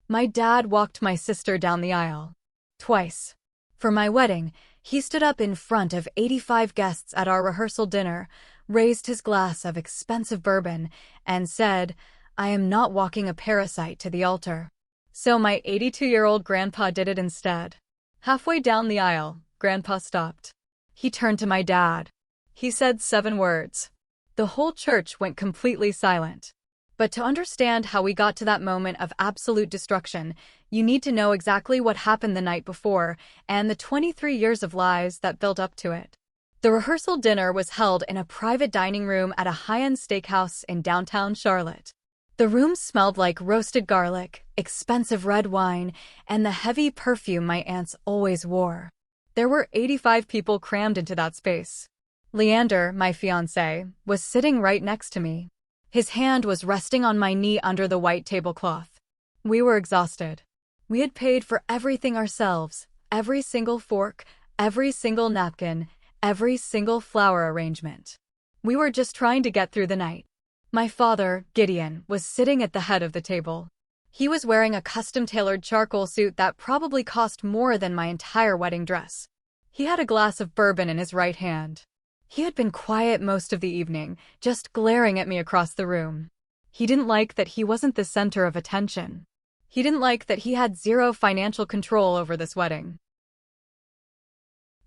My dad walked my sister down the aisle. Twice. For my wedding, he stood up in front of 85 guests at our rehearsal dinner, raised his glass of expensive bourbon, and said, "I am not walking a parasite to the altar." So my 82-year-old grandpa did it instead. Halfway down the aisle, Grandpa stopped. He turned to my dad. He said 7 words. The whole church went completely silent. But to understand how we got to that moment of absolute destruction, you need to know exactly what happened the night before and the 23 years of lies that built up to it. The rehearsal dinner was held in a private dining room at a high-end steakhouse in downtown Charlotte. The room smelled like roasted garlic, expensive red wine, and the heavy perfume my aunts always wore. There were 85 people crammed into that space. Leander, my fiancé, was sitting right next to me. His hand was resting on my knee under the white tablecloth. We were exhausted. We had paid for everything ourselves, every single fork, every single napkin, every single flower arrangement. We were just trying to get through the night. My father, Gideon, was sitting at the head of the table. He was wearing a custom-tailored charcoal suit that probably cost more than my entire wedding dress. He had a glass of bourbon in his right hand. He had been quiet most of the evening, just glaring at me across the room. He didn't like that he wasn't the center of attention. He didn't like that he had zero financial control over this wedding.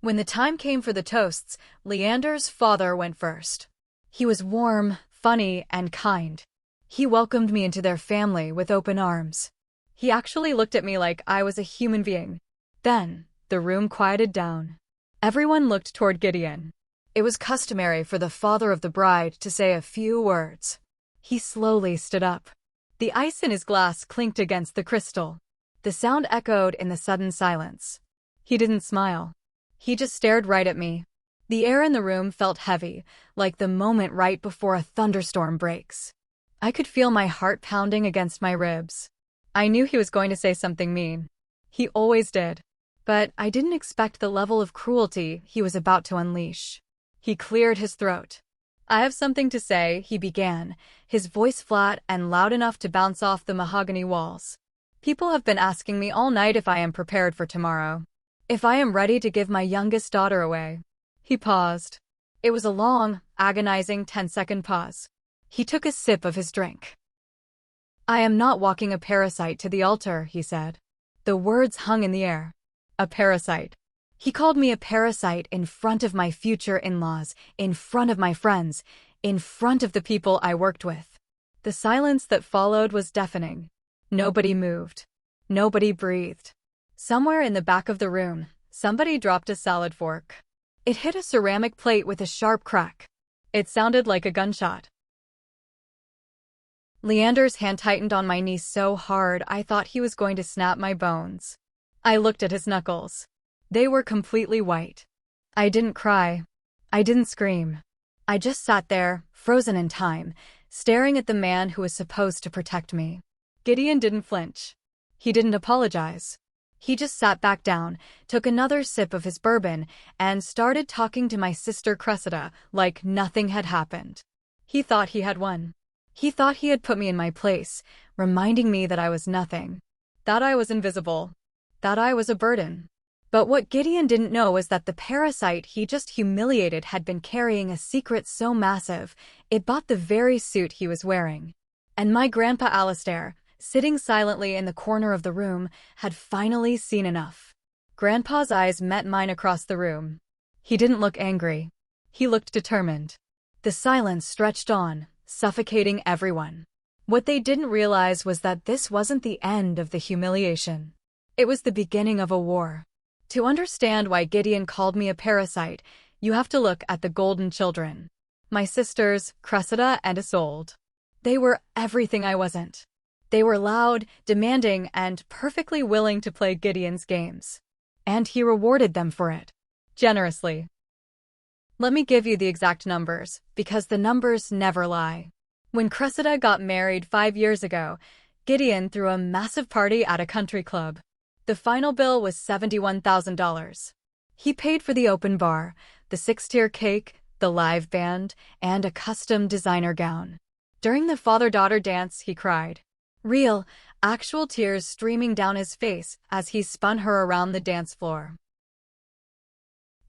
When the time came for the toasts, Leander's father went first. He was warm, funny, and kind. He welcomed me into their family with open arms. He actually looked at me like I was a human being. Then, the room quieted down. Everyone looked toward Gideon. It was customary for the father of the bride to say a few words. He slowly stood up. The ice in his glass clinked against the crystal. The sound echoed in the sudden silence. He didn't smile. He just stared right at me. The air in the room felt heavy, like the moment right before a thunderstorm breaks. I could feel my heart pounding against my ribs. I knew he was going to say something mean. He always did. But I didn't expect the level of cruelty he was about to unleash. He cleared his throat. "I have something to say," he began, his voice flat and loud enough to bounce off the mahogany walls. "People have been asking me all night if I am prepared for tomorrow. If I am ready to give my youngest daughter away." He paused. It was a long, agonizing 10-second pause. He took a sip of his drink. "I am not walking a parasite to the altar," he said. The words hung in the air. A parasite. He called me a parasite in front of my future in-laws, in front of my friends, in front of the people I worked with. The silence that followed was deafening. Nobody moved. Nobody breathed. Somewhere in the back of the room, somebody dropped a salad fork. It hit a ceramic plate with a sharp crack. It sounded like a gunshot. Leander's hand tightened on my knee so hard I thought he was going to snap my bones. I looked at his knuckles. They were completely white. I didn't cry. I didn't scream. I just sat there, frozen in time, staring at the man who was supposed to protect me. Gideon didn't flinch. He didn't apologize. He just sat back down, took another sip of his bourbon, and started talking to my sister Cressida like nothing had happened. He thought he had won. He thought he had put me in my place, reminding me that I was nothing, that I was invisible, that I was a burden. But what Gideon didn't know was that the parasite he just humiliated had been carrying a secret so massive, it bought the very suit he was wearing. And my grandpa Alistair, sitting silently in the corner of the room, had finally seen enough. Grandpa's eyes met mine across the room. He didn't look angry. He looked determined. The silence stretched on, suffocating everyone. What they didn't realize was that this wasn't the end of the humiliation. It was the beginning of a war. To understand why Gideon called me a parasite, you have to look at the golden children. My sisters, Cressida and Isolde. They were everything I wasn't. They were loud, demanding, and perfectly willing to play Gideon's games. And he rewarded them for it. Generously. Let me give you the exact numbers, because the numbers never lie. When Cressida got married 5 years ago, Gideon threw a massive party at a country club. The final bill was $71,000. He paid for the open bar, the 6-tier cake, the live band, and a custom designer gown. During the father-daughter dance, he cried, "Real, actual tears streaming down his face as he spun her around the dance floor.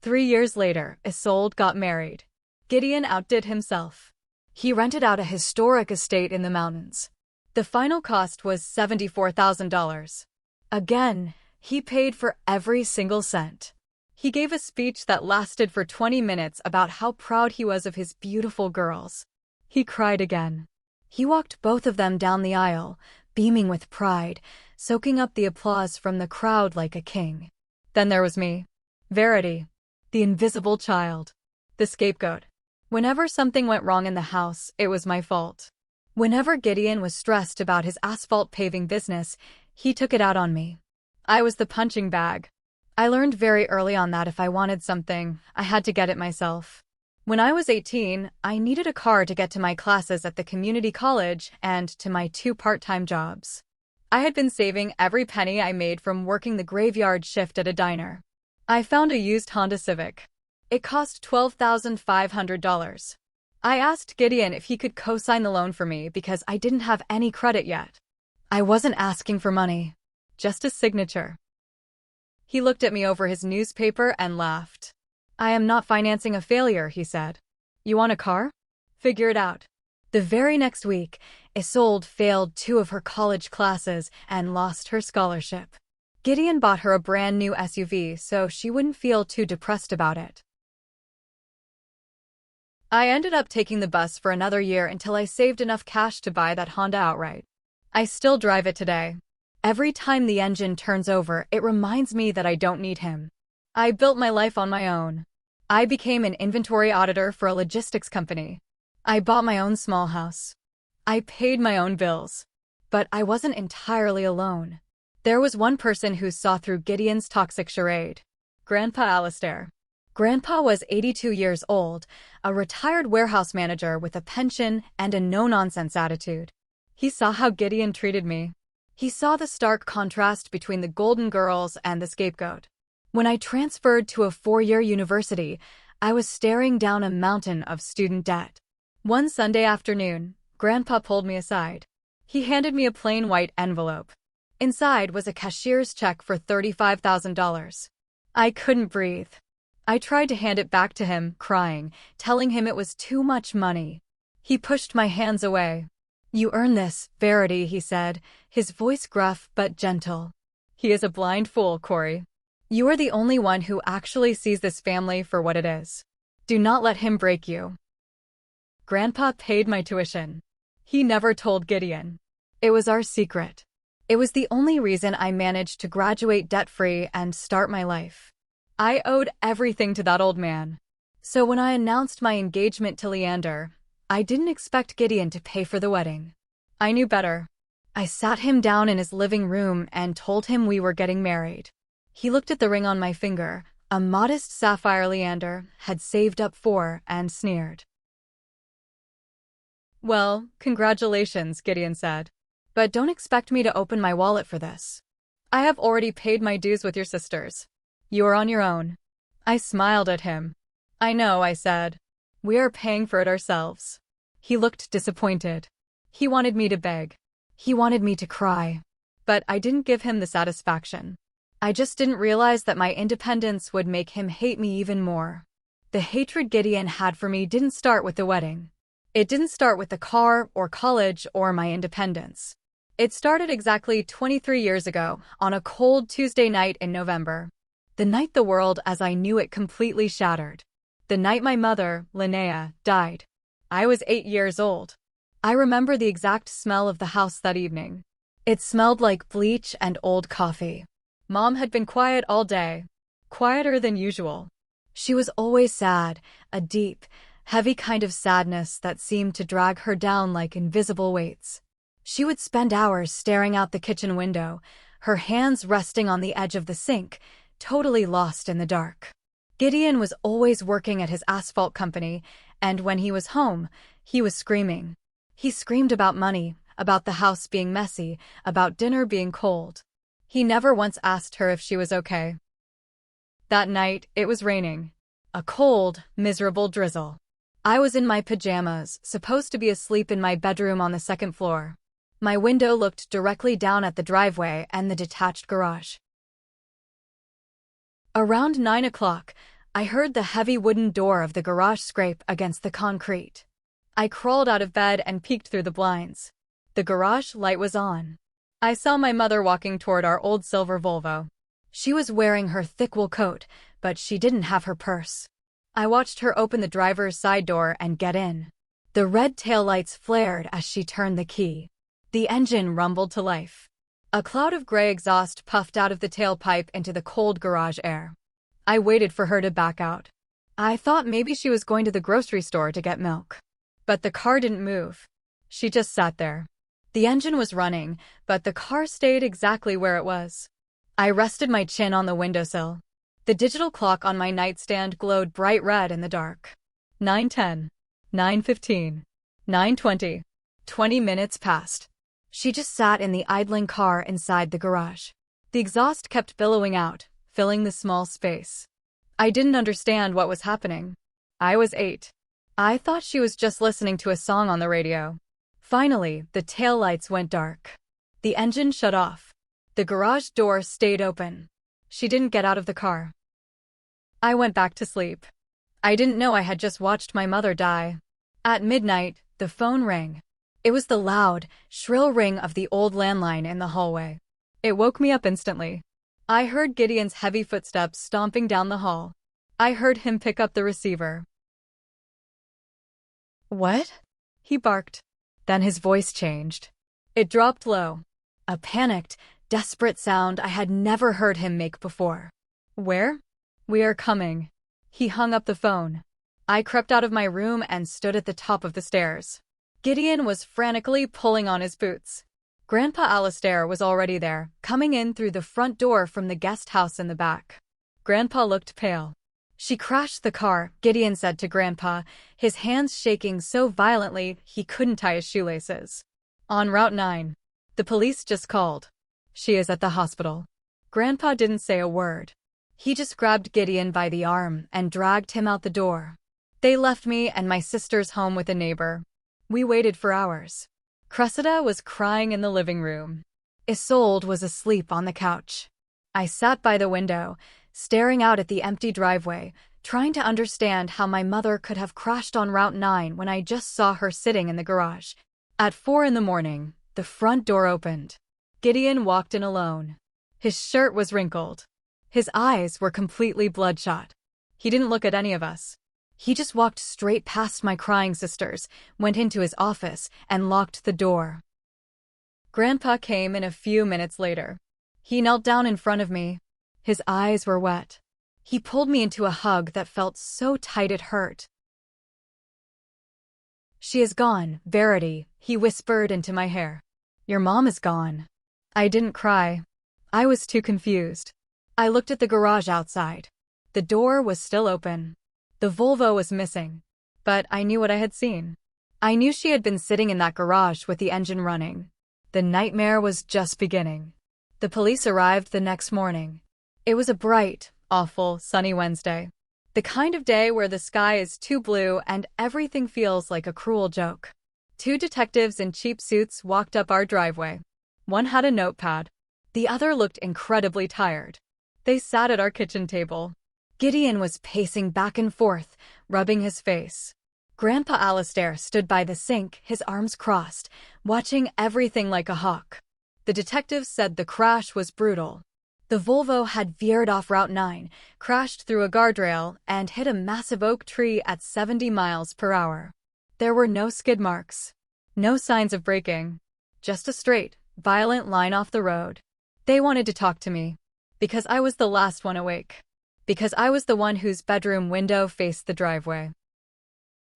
3 years later, Isolde got married. Gideon outdid himself. He rented out a historic estate in the mountains. The final cost was $74,000. Again, he paid for every single cent. He gave a speech that lasted for 20 minutes about how proud he was of his beautiful girls. He cried again. He walked both of them down the aisle, beaming with pride, soaking up the applause from the crowd like a king. Then there was me. Verity. The invisible child. The scapegoat. Whenever something went wrong in the house, it was my fault. Whenever Gideon was stressed about his asphalt paving business, he took it out on me. I was the punching bag. I learned very early on that if I wanted something, I had to get it myself. When I was 18, I needed a car to get to my classes at the community college and to my 2 part-time jobs. I had been saving every penny I made from working the graveyard shift at a diner. I found a used Honda Civic. It cost $12,500. I asked Gideon if he could co-sign the loan for me because I didn't have any credit yet. I wasn't asking for money, just a signature. He looked at me over his newspaper and laughed. I am not financing a failure, he said. You want a car? Figure it out. The very next week, Isolde failed 2 of her college classes and lost her scholarship. Gideon bought her a brand new SUV so she wouldn't feel too depressed about it. I ended up taking the bus for another year until I saved enough cash to buy that Honda outright. I still drive it today. Every time the engine turns over, it reminds me that I don't need him. I built my life on my own. I became an inventory auditor for a logistics company. I bought my own small house. I paid my own bills. But I wasn't entirely alone. There was one person who saw through Gideon's toxic charade. Grandpa Alistair. Grandpa was 82 years old, a retired warehouse manager with a pension and a no-nonsense attitude. He saw how Gideon treated me. He saw the stark contrast between the Golden Girls and the scapegoat. When I transferred to a 4-year university, I was staring down a mountain of student debt. One Sunday afternoon, Grandpa pulled me aside. He handed me a plain white envelope. Inside was a cashier's check for $35,000. I couldn't breathe. I tried to hand it back to him, crying, telling him it was too much money. He pushed my hands away. You earn this, Verity, he said, his voice gruff but gentle. He is a blind fool, Corey. You are the only one who actually sees this family for what it is. Do not let him break you. Grandpa paid my tuition. He never told Gideon. It was our secret. It was the only reason I managed to graduate debt-free and start my life. I owed everything to that old man. So when I announced my engagement to Leander, I didn't expect Gideon to pay for the wedding. I knew better. I sat him down in his living room and told him we were getting married. He looked at the ring on my finger, a modest sapphire Leander had saved up for, and sneered. Well, congratulations, Gideon said. But don't expect me to open my wallet for this. I have already paid my dues with your sisters. You are on your own. I smiled at him. I know, I said. We are paying for it ourselves. He looked disappointed. He wanted me to beg. He wanted me to cry. But I didn't give him the satisfaction. I just didn't realize that my independence would make him hate me even more. The hatred Gideon had for me didn't start with the wedding. It didn't start with the car or college or my independence. It started exactly 23 years ago, on a cold Tuesday night in November. The night the world as I knew it completely shattered. The night my mother, Linnea, died. I was 8 years old. I remember the exact smell of the house that evening. It smelled like bleach and old coffee. Mom had been quiet all day. Quieter than usual. She was always sad, a deep, heavy kind of sadness that seemed to drag her down like invisible weights. She would spend hours staring out the kitchen window, her hands resting on the edge of the sink, totally lost in the dark. Gideon was always working at his asphalt company, and when he was home, he was screaming. He screamed about money, about the house being messy, about dinner being cold. He never once asked her if she was okay. That night, it was raining. A cold, miserable drizzle. I was in my pajamas, supposed to be asleep in my bedroom on the second floor. My window looked directly down at the driveway and the detached garage. Around 9 o'clock, I heard the heavy wooden door of the garage scrape against the concrete. I crawled out of bed and peeked through the blinds. The garage light was on. I saw my mother walking toward our old silver Volvo. She was wearing her thick wool coat, but she didn't have her purse. I watched her open the driver's side door and get in. The red taillights flared as she turned the key. The engine rumbled to life. A cloud of gray exhaust puffed out of the tailpipe into the cold garage air. I waited for her to back out. I thought maybe she was going to the grocery store to get milk. But the car didn't move. She just sat there. The engine was running, but the car stayed exactly where it was. I rested my chin on the windowsill. The digital clock on my nightstand glowed bright red in the dark. 9:10, 9:15, 9:20. 20 minutes passed. She just sat in the idling car inside the garage. The exhaust kept billowing out, filling the small space. I didn't understand what was happening. I was 8. I thought she was just listening to a song on the radio. Finally, the taillights went dark. The engine shut off. The garage door stayed open. She didn't get out of the car. I went back to sleep. I didn't know I had just watched my mother die. At midnight, the phone rang. It was the loud, shrill ring of the old landline in the hallway. It woke me up instantly. I heard Gideon's heavy footsteps stomping down the hall. I heard him pick up the receiver. "What?" he barked. Then his voice changed. It dropped low. A panicked, desperate sound I had never heard him make before. "Where?" "We are coming." He hung up the phone. I crept out of my room and stood at the top of the stairs. Gideon was frantically pulling on his boots. Grandpa Alistair was already there, coming in through the front door from the guest house in the back. Grandpa looked pale. "She crashed the car," Gideon said to Grandpa, his hands shaking so violently he couldn't tie his shoelaces. "On Route 9. The police just called. She is at the hospital." Grandpa didn't say a word. He just grabbed Gideon by the arm and dragged him out the door. They left me and my sisters home with a neighbor. We waited for hours. Cressida was crying in the living room. Isolde was asleep on the couch. I sat by the window, staring out at the empty driveway, trying to understand how my mother could have crashed on Route 9 when I just saw her sitting in the garage. At 4 in the morning, the front door opened. Gideon walked in alone. His shirt was wrinkled. His eyes were completely bloodshot. He didn't look at any of us. He just walked straight past my crying sisters, went into his office, and locked the door. Grandpa came in a few minutes later. He knelt down in front of me. His eyes were wet. He pulled me into a hug that felt so tight it hurt. "She is gone, Verity," he whispered into my hair. "Your mom is gone." I didn't cry. I was too confused. I looked at the garage outside. The door was still open. The Volvo was missing. But I knew what I had seen. I knew she had been sitting in that garage with the engine running. The nightmare was just beginning. The police arrived the next morning. It was a bright, awful, sunny Wednesday. The kind of day where the sky is too blue and everything feels like a cruel joke. 2 detectives in cheap suits walked up our driveway. One had a notepad. The other looked incredibly tired. They sat at our kitchen table. Gideon was pacing back and forth, rubbing his face. Grandpa Alistair stood by the sink, his arms crossed, watching everything like a hawk. The detectives said the crash was brutal. The Volvo had veered off Route 9, crashed through a guardrail, and hit a massive oak tree at 70 miles per hour. There were no skid marks. No signs of braking. Just a straight, violent line off the road. They wanted to talk to me. Because I was the last one awake. Because I was the one whose bedroom window faced the driveway.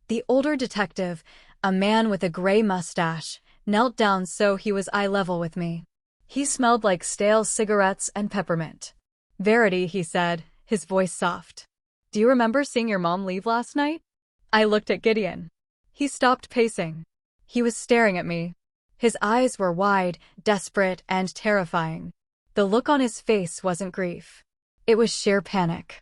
The older detective, a man with a gray mustache, knelt down so he was eye level with me. He smelled like stale cigarettes and peppermint. "Verity," he said, his voice soft. "Do you remember seeing your mom leave last night?" I looked at Gideon. He stopped pacing. He was staring at me. His eyes were wide, desperate, and terrifying. The look on his face wasn't grief. It was sheer panic.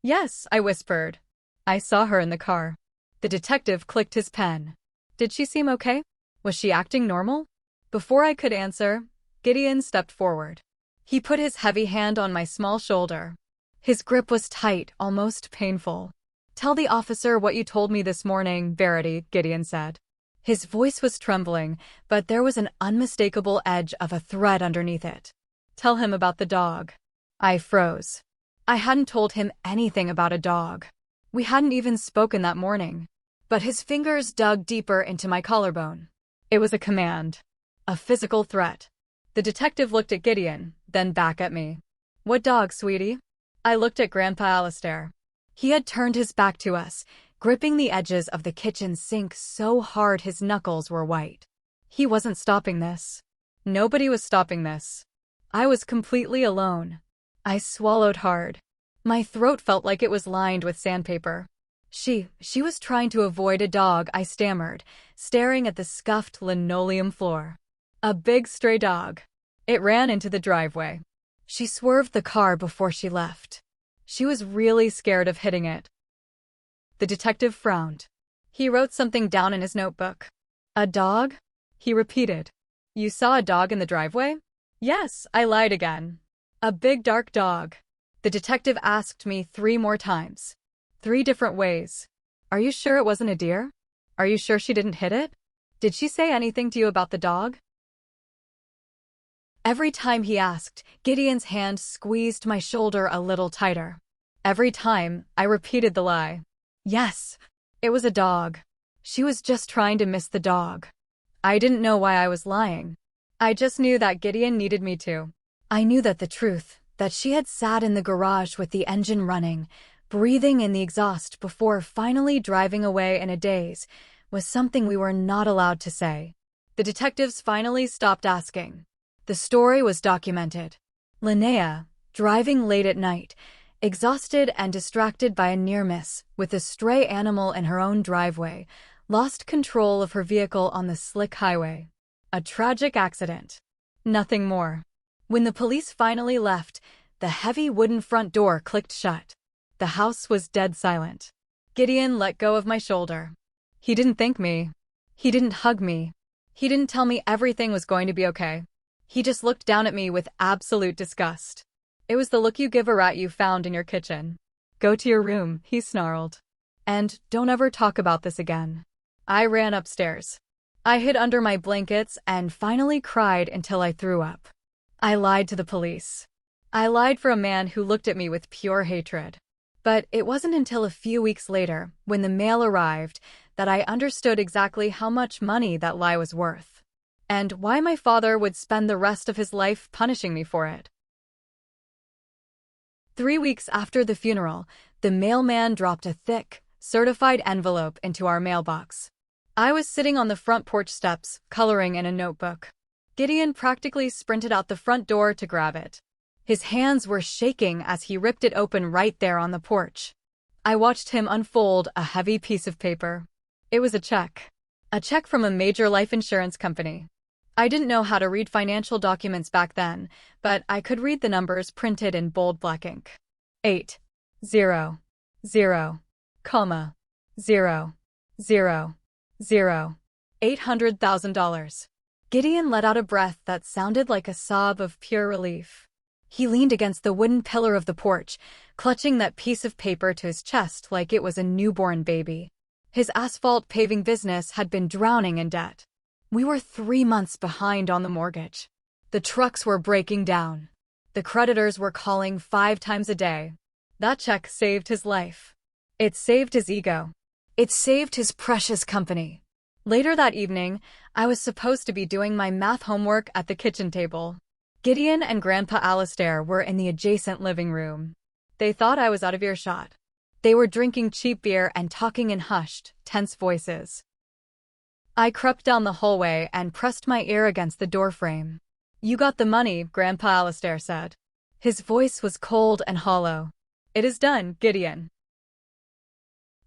"Yes," I whispered. "I saw her in the car." The detective clicked his pen. "Did she seem okay? Was she acting normal? Before I could answer, Gideon stepped forward. He put his heavy hand on my small shoulder. His grip was tight, almost painful. "Tell the officer what you told me this morning, Verity," Gideon said. His voice was trembling, but there was an unmistakable edge of a threat underneath it. "Tell him about the dog." I froze. I hadn't told him anything about a dog. We hadn't even spoken that morning. But his fingers dug deeper into my collarbone. It was a command. A physical threat. The detective looked at Gideon, then back at me. "What dog, sweetie?" I looked at Grandpa Alistair. He had turned his back to us, gripping the edges of the kitchen sink so hard his knuckles were white. He wasn't stopping this. Nobody was stopping this. I was completely alone. I swallowed hard. My throat felt like it was lined with sandpaper. She was trying to avoid a dog, I stammered, staring at the scuffed linoleum floor. A big stray dog. It ran into the driveway. She swerved the car before she left. She was really scared of hitting it. The detective frowned. He wrote something down in his notebook. "A dog?" he repeated. "You saw a dog in the driveway?" "Yes," I lied again. "A big dark dog." The detective asked me 3 more times. 3 different ways. "Are you sure it wasn't a deer? Are you sure she didn't hit it? Did she say anything to you about the dog?" Every time he asked, Gideon's hand squeezed my shoulder a little tighter. Every time, I repeated the lie. Yes, it was a dog. She was just trying to miss the dog. I didn't know why I was lying. I just knew that Gideon needed me to. I knew that the truth, that she had sat in the garage with the engine running, breathing in the exhaust before finally driving away in a daze, was something we were not allowed to say. The detectives finally stopped asking. The story was documented. Linnea, driving late at night, exhausted and distracted by a near miss with a stray animal in her own driveway, lost control of her vehicle on the slick highway. A tragic accident. Nothing more. When the police finally left, the heavy wooden front door clicked shut. The house was dead silent. Gideon let go of my shoulder. He didn't thank me. He didn't hug me. He didn't tell me everything was going to be okay. He just looked down at me with absolute disgust. It was the look you give a rat you found in your kitchen. "Go to your room," he snarled. "And don't ever talk about this again." I ran upstairs. I hid under my blankets and finally cried until I threw up. I lied to the police. I lied for a man who looked at me with pure hatred. But it wasn't until a few weeks later, when the mail arrived, that I understood exactly how much money that lie was worth. And why my father would spend the rest of his life punishing me for it. 3 weeks after the funeral, the mailman dropped a thick, certified envelope into our mailbox. I was sitting on the front porch steps, coloring in a notebook. Gideon practically sprinted out the front door to grab it. His hands were shaking as he ripped it open right there on the porch. I watched him unfold a heavy piece of paper. It was a check. A check from a major life insurance company. I didn't know how to read financial documents back then, but I could read the numbers printed in bold black ink. 8, 0, 0, comma, 0, 0, 0, $800,000. Gideon let out a breath that sounded like a sob of pure relief. He leaned against the wooden pillar of the porch, clutching that piece of paper to his chest like it was a newborn baby. His asphalt paving business had been drowning in debt. We were 3 months behind on the mortgage. The trucks were breaking down. The creditors were calling 5 times a day. That check saved his life. It saved his ego. It saved his precious company. Later that evening, I was supposed to be doing my math homework at the kitchen table. Gideon and Grandpa Alistair were in the adjacent living room. They thought I was out of earshot. They were drinking cheap beer and talking in hushed, tense voices. I crept down the hallway and pressed my ear against the doorframe. "You got the money," Grandpa Alistair said. His voice was cold and hollow. "It is done, Gideon."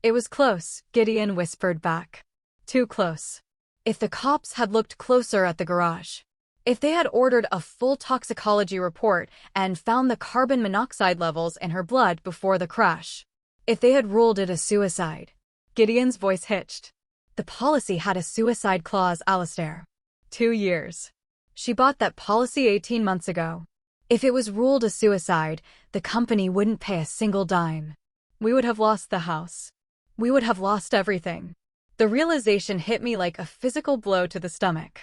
"It was close," Gideon whispered back. "Too close. If the cops had looked closer at the garage, if they had ordered a full toxicology report and found the carbon monoxide levels in her blood before the crash, if they had ruled it a suicide." Gideon's voice hitched. The policy had a suicide clause, Alistair. 2 years. She bought that policy 18 months ago. If it was ruled a suicide, the company wouldn't pay a single dime. We would have lost the house. We would have lost everything. The realization hit me like a physical blow to the stomach.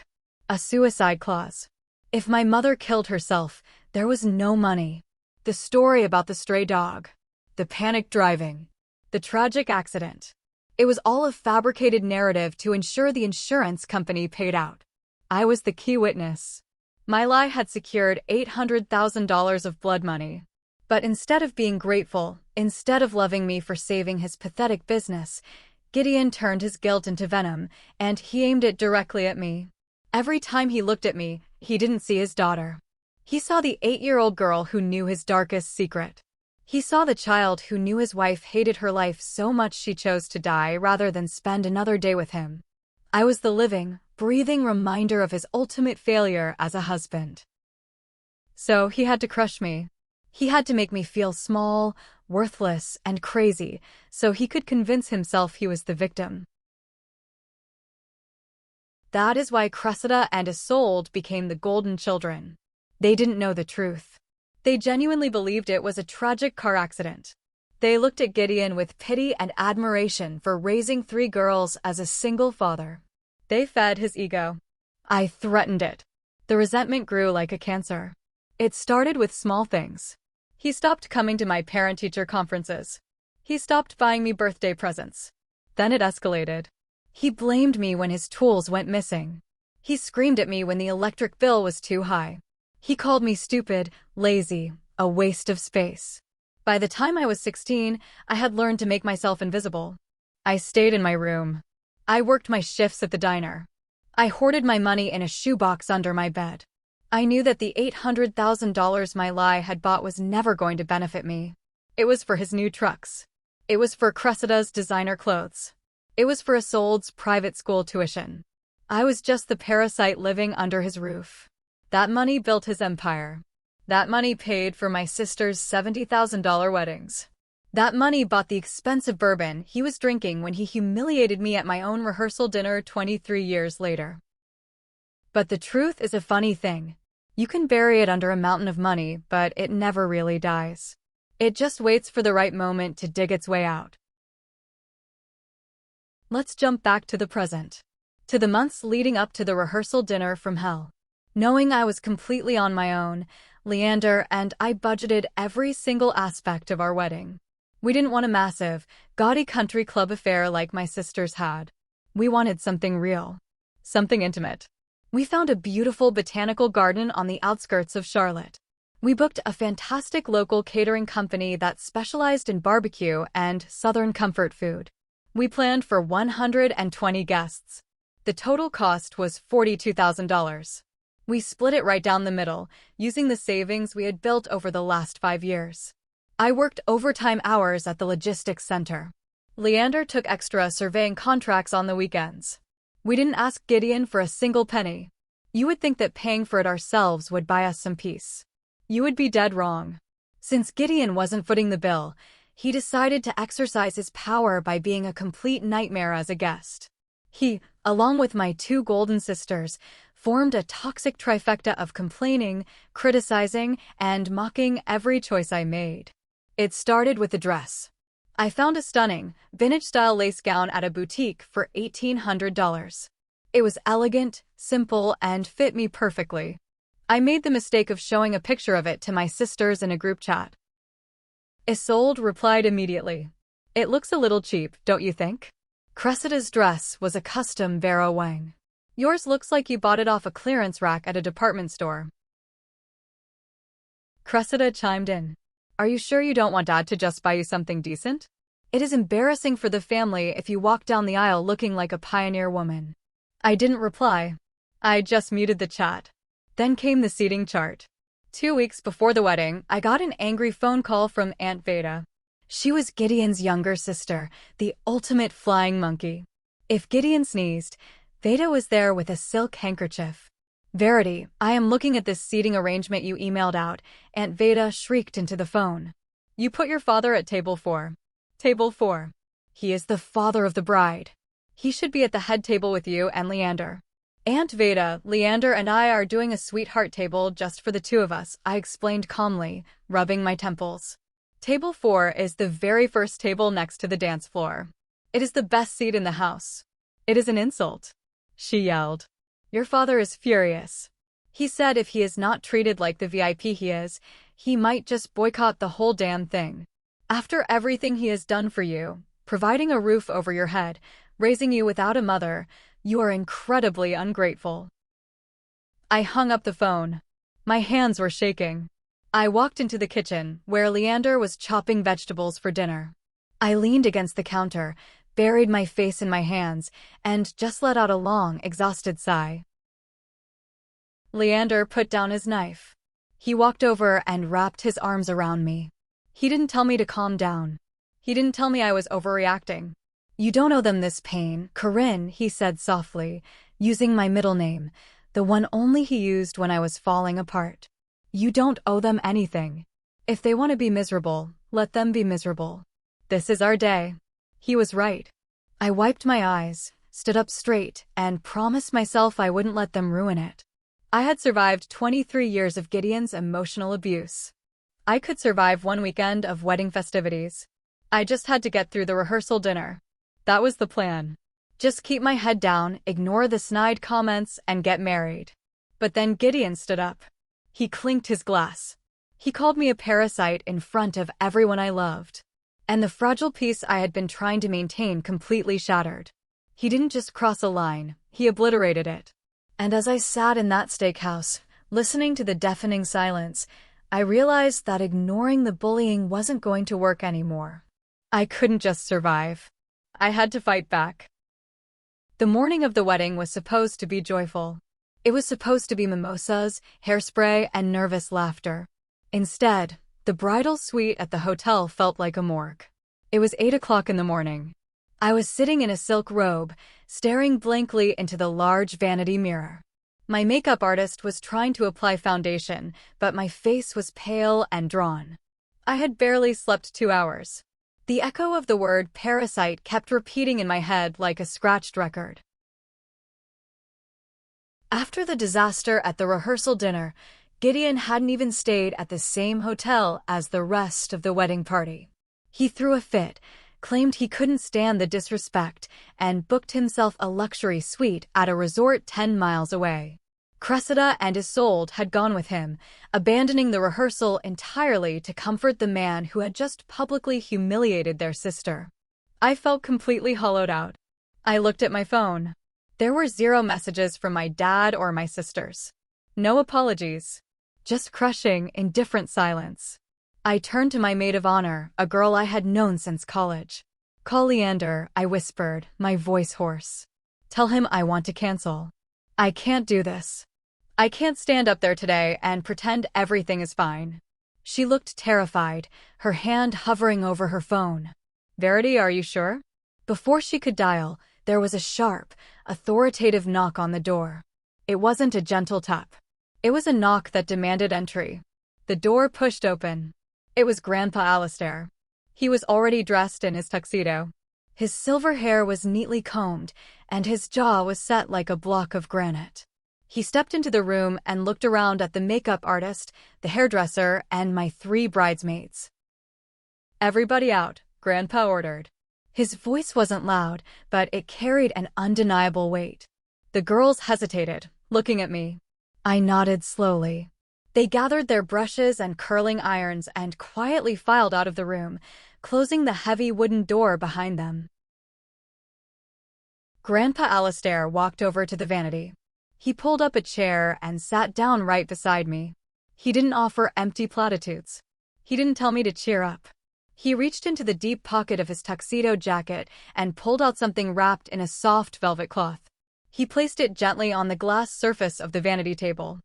A suicide clause. If my mother killed herself, there was no money. The story about the stray dog. The panic driving. The tragic accident. It was all a fabricated narrative to ensure the insurance company paid out. I was the key witness. My lie had secured $800,000 of blood money. But instead of being grateful, instead of loving me for saving his pathetic business, Gideon turned his guilt into venom, and he aimed it directly at me. Every time he looked at me, he didn't see his daughter. He saw the 8-year-old girl who knew his darkest secret. He saw the child who knew his wife hated her life so much she chose to die rather than spend another day with him. I was the living, breathing reminder of his ultimate failure as a husband. So he had to crush me. He had to make me feel small, worthless, and crazy, so he could convince himself he was the victim. That is why Cressida and Isolde became the golden children. They didn't know the truth. They genuinely believed it was a tragic car accident. They looked at Gideon with pity and admiration for raising 3 girls as a single father. They fed his ego. I threatened it. The resentment grew like a cancer. It started with small things. He stopped coming to my parent-teacher conferences. He stopped buying me birthday presents. Then it escalated. He blamed me when his tools went missing. He screamed at me when the electric bill was too high. He called me stupid, lazy, a waste of space. By the time I was 16, I had learned to make myself invisible. I stayed in my room. I worked my shifts at the diner. I hoarded my money in a shoebox under my bed. I knew that the $800,000 my lie had bought was never going to benefit me. It was for his new trucks. It was for Cressida's designer clothes. It was for Isolde's private school tuition. I was just the parasite living under his roof. That money built his empire. That money paid for my sister's $70,000 weddings. That money bought the expensive bourbon he was drinking when he humiliated me at my own rehearsal dinner 23 years later. But the truth is a funny thing. You can bury it under a mountain of money, but it never really dies. It just waits for the right moment to dig its way out. Let's jump back to the present. To the months leading up to the rehearsal dinner from hell. Knowing I was completely on my own, Leander and I budgeted every single aspect of our wedding. We didn't want a massive, gaudy country club affair like my sisters had. We wanted something real. Something intimate. We found a beautiful botanical garden on the outskirts of Charlotte. We booked a fantastic local catering company that specialized in barbecue and Southern comfort food. We planned for 120 guests. The total cost was $42,000. We split it right down the middle, using the savings we had built over the last 5 years. I worked overtime hours at the logistics center. Leander took extra surveying contracts on the weekends. We didn't ask Gideon for a single penny. You would think that paying for it ourselves would buy us some peace. You would be dead wrong. Since Gideon wasn't footing the bill, he decided to exercise his power by being a complete nightmare as a guest. He, along with my 2 golden sisters, formed a toxic trifecta of complaining, criticizing, and mocking every choice I made. It started with the dress. I found a stunning, vintage-style lace gown at a boutique for $1,800. It was elegant, simple, and fit me perfectly. I made the mistake of showing a picture of it to my sisters in a group chat. Isolde replied immediately. "It looks a little cheap, don't you think? Cressida's dress was a custom Vera Wang. Yours looks like you bought it off a clearance rack at a department store." Cressida chimed in. "Are you sure you don't want Dad to just buy you something decent? It is embarrassing for the family if you walk down the aisle looking like a pioneer woman." I didn't reply. I just muted the chat. Then came the seating chart. 2 weeks before the wedding, I got an angry phone call from Aunt Veda. She was Gideon's younger sister, the ultimate flying monkey. If Gideon sneezed, Veda was there with a silk handkerchief. "Verity, I am looking at this seating arrangement you emailed out," Aunt Veda shrieked into the phone. "You put your father at table 4. Table 4. He is the father of the bride. He should be at the head table with you and Leander. Aunt Veda, Leander and I are doing a sweetheart table just for the two of us, I explained calmly, rubbing my temples. Table 4 is the very first table next to the dance floor. It is the best seat in the house. It is an insult, she yelled. Your father is furious. He said if he is not treated like the VIP he is, he might just boycott the whole damn thing. After everything he has done for you, providing a roof over your head, raising you without a mother, you are incredibly ungrateful. I hung up the phone. My hands were shaking. I walked into the kitchen, where Leander was chopping vegetables for dinner. I leaned against the counter, buried my face in my hands, and just let out a long, exhausted sigh. Leander put down his knife. He walked over and wrapped his arms around me. He didn't tell me to calm down. He didn't tell me I was overreacting. You don't owe them this pain, Corinne, he said softly, using my middle name, the one only he used when I was falling apart. You don't owe them anything. If they want to be miserable, let them be miserable. This is our day. He was right. I wiped my eyes, stood up straight, and promised myself I wouldn't let them ruin it. I had survived 23 years of Gideon's emotional abuse. I could survive one weekend of wedding festivities. I just had to get through the rehearsal dinner. That was the plan. Just keep my head down, ignore the snide comments, and get married. But then Gideon stood up. He clinked his glass. He called me a parasite in front of everyone I loved. And the fragile peace I had been trying to maintain completely shattered. He didn't just cross a line, he obliterated it. And as I sat in that steakhouse, listening to the deafening silence, I realized that ignoring the bullying wasn't going to work anymore. I couldn't just survive. I had to fight back. The morning of the wedding was supposed to be joyful. It was supposed to be mimosas, hairspray, and nervous laughter. Instead, the bridal suite at the hotel felt like a morgue. It was 8 o'clock in the morning. I was sitting in a silk robe, staring blankly into the large vanity mirror. My makeup artist was trying to apply foundation, but my face was pale and drawn. I had barely slept 2 hours. The echo of the word parasite kept repeating in my head like a scratched record. After the disaster at the rehearsal dinner, Gideon hadn't even stayed at the same hotel as the rest of the wedding party. He threw a fit, claimed he couldn't stand the disrespect, and booked himself a luxury suite at a resort 10 miles away. Cressida and Isolde had gone with him, abandoning the rehearsal entirely to comfort the man who had just publicly humiliated their sister. I felt completely hollowed out. I looked at my phone. There were 0 messages from my dad or my sisters. No apologies. Just crushing, indifferent silence. I turned to my maid of honor, a girl I had known since college. Call Leander, I whispered, my voice hoarse. Tell him I want to cancel. I can't do this. I can't stand up there today and pretend everything is fine. She looked terrified, her hand hovering over her phone. Verity, are you sure? Before she could dial, there was a sharp, authoritative knock on the door. It wasn't a gentle tap. It was a knock that demanded entry. The door pushed open. It was Grandpa Alistair. He was already dressed in his tuxedo. His silver hair was neatly combed, and his jaw was set like a block of granite. He stepped into the room and looked around at the makeup artist, the hairdresser, and my 3 bridesmaids. Everybody out, Grandpa ordered. His voice wasn't loud, but it carried an undeniable weight. The girls hesitated, looking at me. I nodded slowly. They gathered their brushes and curling irons and quietly filed out of the room, closing the heavy wooden door behind them. Grandpa Alistair walked over to the vanity. He pulled up a chair and sat down right beside me. He didn't offer empty platitudes. He didn't tell me to cheer up. He reached into the deep pocket of his tuxedo jacket and pulled out something wrapped in a soft velvet cloth. He placed it gently on the glass surface of the vanity table.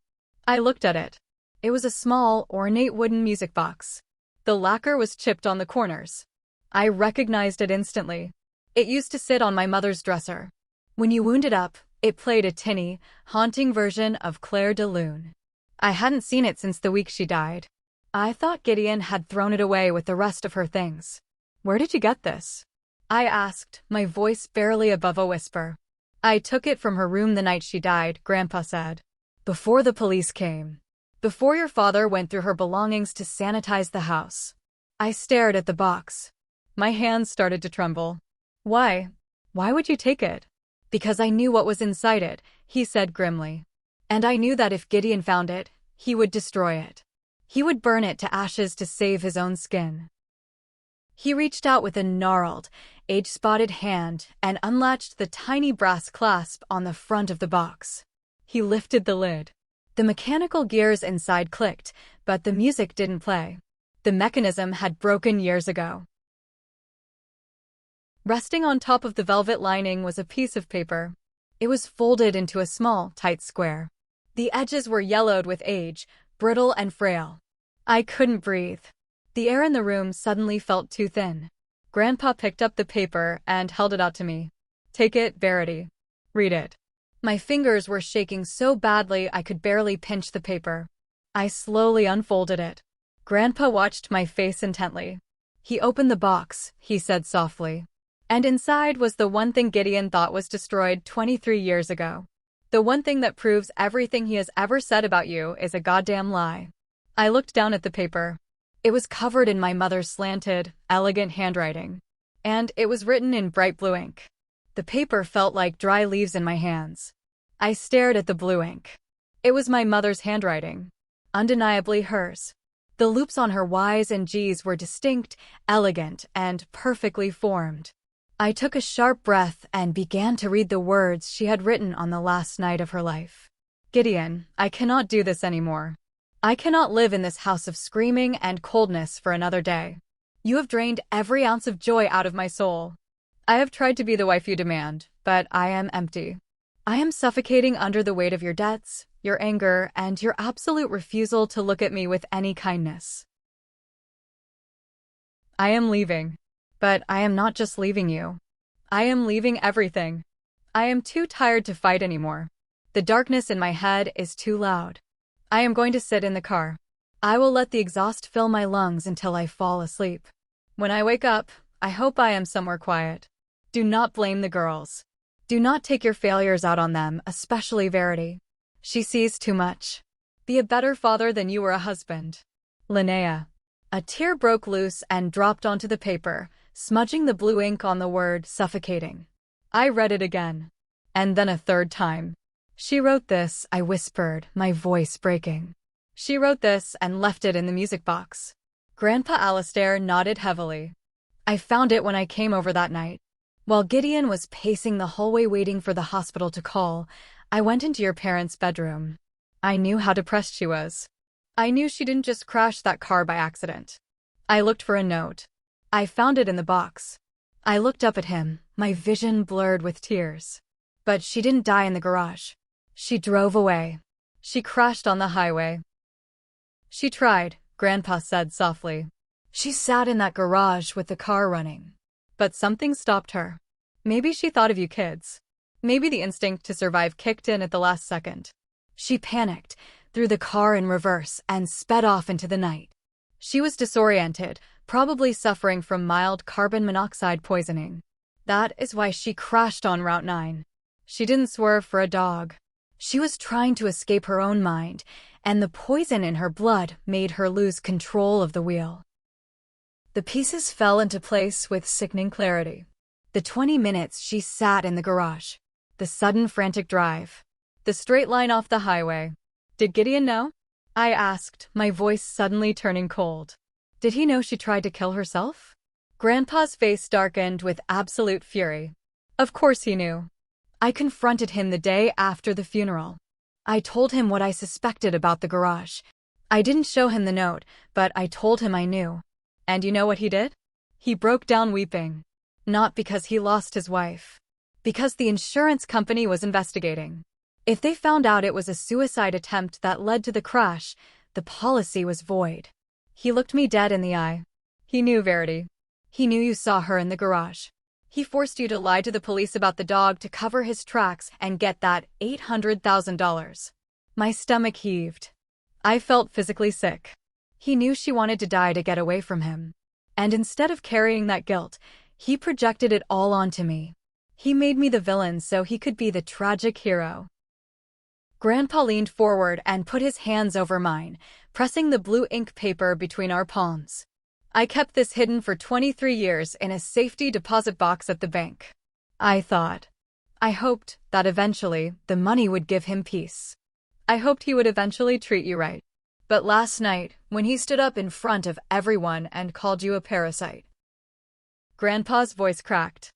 I looked at it. It was a small, ornate wooden music box. The lacquer was chipped on the corners. I recognized it instantly. It used to sit on my mother's dresser. When you wound it up, it played a tinny, haunting version of Claire de Lune. I hadn't seen it since the week she died. I thought Gideon had thrown it away with the rest of her things. Where did you get this? I asked, my voice barely above a whisper. I took it from her room the night she died, Grandpa said. Before the police came. Before your father went through her belongings to sanitize the house. I stared at the box. My hands started to tremble. Why? Why would you take it? Because I knew what was inside it, he said grimly. And I knew that if Gideon found it, he would destroy it. He would burn it to ashes to save his own skin. He reached out with a gnarled, age-spotted hand and unlatched the tiny brass clasp on the front of the box. He lifted the lid. The mechanical gears inside clicked, but the music didn't play. The mechanism had broken years ago. Resting on top of the velvet lining was a piece of paper. It was folded into a small, tight square. The edges were yellowed with age, brittle and frail. I couldn't breathe. The air in the room suddenly felt too thin. Grandpa picked up the paper and held it out to me. Take it, Verity. Read it. My fingers were shaking so badly I could barely pinch the paper. I slowly unfolded it. Grandpa watched my face intently. He opened the box, he said softly. And inside was the one thing Gideon thought was destroyed 23 years ago. The one thing that proves everything he has ever said about you is a goddamn lie. I looked down at the paper. It was covered in my mother's slanted, elegant handwriting. And it was written in bright blue ink. The paper felt like dry leaves in my hands. I stared at the blue ink. It was my mother's handwriting. Undeniably hers. The loops on her Y's and G's were distinct, elegant, and perfectly formed. I took a sharp breath and began to read the words she had written on the last night of her life. Gideon, I cannot do this anymore. I cannot live in this house of screaming and coldness for another day. You have drained every ounce of joy out of my soul. I have tried to be the wife you demand, but I am empty. I am suffocating under the weight of your debts, your anger, and your absolute refusal to look at me with any kindness. I am leaving. But I am not just leaving you. I am leaving everything. I am too tired to fight anymore. The darkness in my head is too loud. I am going to sit in the car. I will let the exhaust fill my lungs until I fall asleep. When I wake up, I hope I am somewhere quiet. Do not blame the girls. Do not take your failures out on them, especially Verity. She sees too much. Be a better father than you were a husband. Linnea. A tear broke loose and dropped onto the paper, smudging the blue ink on the word suffocating. I read it again. And then a third time. She wrote this, I whispered, my voice breaking. She wrote this and left it in the music box. Grandpa Alistair nodded heavily. I found it when I came over that night. While Gideon was pacing the hallway waiting for the hospital to call, I went into your parents' bedroom. I knew how depressed she was. I knew she didn't just crash that car by accident. I looked for a note. I found it in the box. I looked up at him, my vision blurred with tears. But she didn't die in the garage. She drove away. She crashed on the highway. She tried, Grandpa said softly. She sat in that garage with the car running. But something stopped her. Maybe she thought of you kids. Maybe the instinct to survive kicked in at the last second. She panicked, threw the car in reverse, and sped off into the night. She was disoriented, probably suffering from mild carbon monoxide poisoning. That is why she crashed on Route 9. She didn't swerve for a dog. She was trying to escape her own mind, and the poison in her blood made her lose control of the wheel. The pieces fell into place with sickening clarity. The 20 minutes she sat in the garage. The sudden frantic drive. The straight line off the highway. Did Gideon know? I asked, my voice suddenly turning cold. Did he know she tried to kill herself? Grandpa's face darkened with absolute fury. Of course he knew. I confronted him the day after the funeral. I told him what I suspected about the garage. I didn't show him the note, but I told him I knew. And you know what he did? He broke down weeping. Not because he lost his wife. Because the insurance company was investigating. If they found out it was a suicide attempt that led to the crash, the policy was void. He looked me dead in the eye. He knew, Verity. He knew you saw her in the garage. He forced you to lie to the police about the dog to cover his tracks and get that $800,000. My stomach heaved. I felt physically sick. He knew she wanted to die to get away from him. And instead of carrying that guilt, He projected it all onto me. He made me the villain so he could be the tragic hero. Grandpa leaned forward and put his hands over mine, pressing the blue ink paper between our palms. I kept this hidden for 23 years in a safety deposit box at the bank. I thought. I hoped that eventually the money would give him peace. I hoped he would eventually treat you right. But last night, when he stood up in front of everyone and called you a parasite. Grandpa's voice cracked.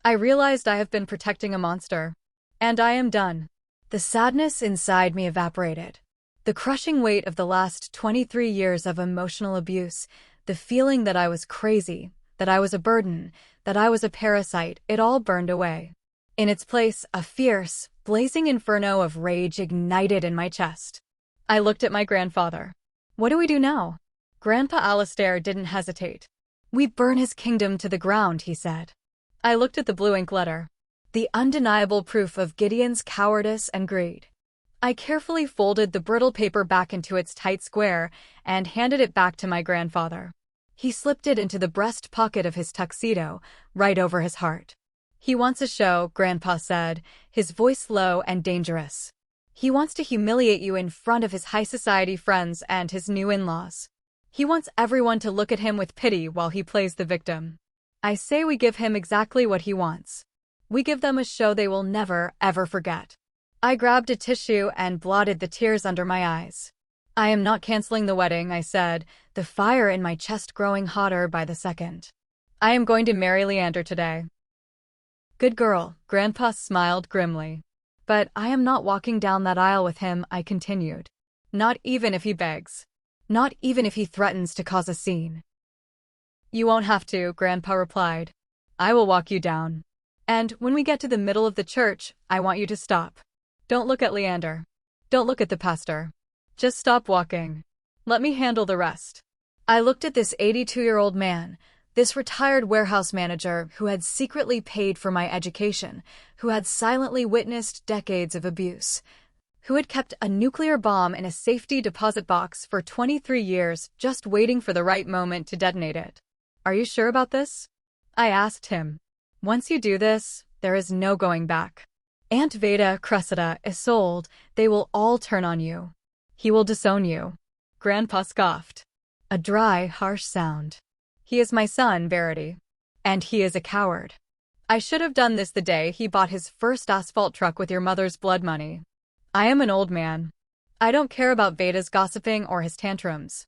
I realized I have been protecting a monster. And I am done. The sadness inside me evaporated. The crushing weight of the last 23 years of emotional abuse, the feeling that I was crazy, that I was a burden, that I was a parasite, it all burned away. In its place, a fierce, blazing inferno of rage ignited in my chest. I looked at my grandfather. What do we do now? Grandpa Alistair didn't hesitate. We burn his kingdom to the ground, he said. I looked at the blue ink letter. The undeniable proof of Gideon's cowardice and greed. I carefully folded the brittle paper back into its tight square and handed it back to my grandfather. He slipped it into the breast pocket of his tuxedo, right over his heart. He wants a show, Grandpa said, his voice low and dangerous. He wants to humiliate you in front of his high society friends and his new in-laws. He wants everyone to look at him with pity while he plays the victim. I say we give him exactly what he wants. We give them a show they will never, ever forget. I grabbed a tissue and blotted the tears under my eyes. I am not canceling the wedding, I said, the fire in my chest growing hotter by the second. I am going to marry Leander today. Good girl, Grandpa smiled grimly. But I am not walking down that aisle with him, I continued. Not even if he begs. Not even if he threatens to cause a scene. You won't have to, Grandpa replied. I will walk you down. And when we get to the middle of the church, I want you to stop. Don't look at Leander. Don't look at the pastor. Just stop walking. Let me handle the rest. I looked at this 82-year-old man, this retired warehouse manager who had secretly paid for my education, who had silently witnessed decades of abuse, who had kept a nuclear bomb in a safety deposit box for 23 years just waiting for the right moment to detonate it. Are you sure about this? I asked him. Once you do this, there is no going back. Aunt Veda, Cressida, Isolde, they will all turn on you. He will disown you. Grandpa scoffed. A dry, harsh sound. He is my son, Verity. And he is a coward. I should have done this the day he bought his first asphalt truck with your mother's blood money. I am an old man. I don't care about Veda's gossiping or his tantrums.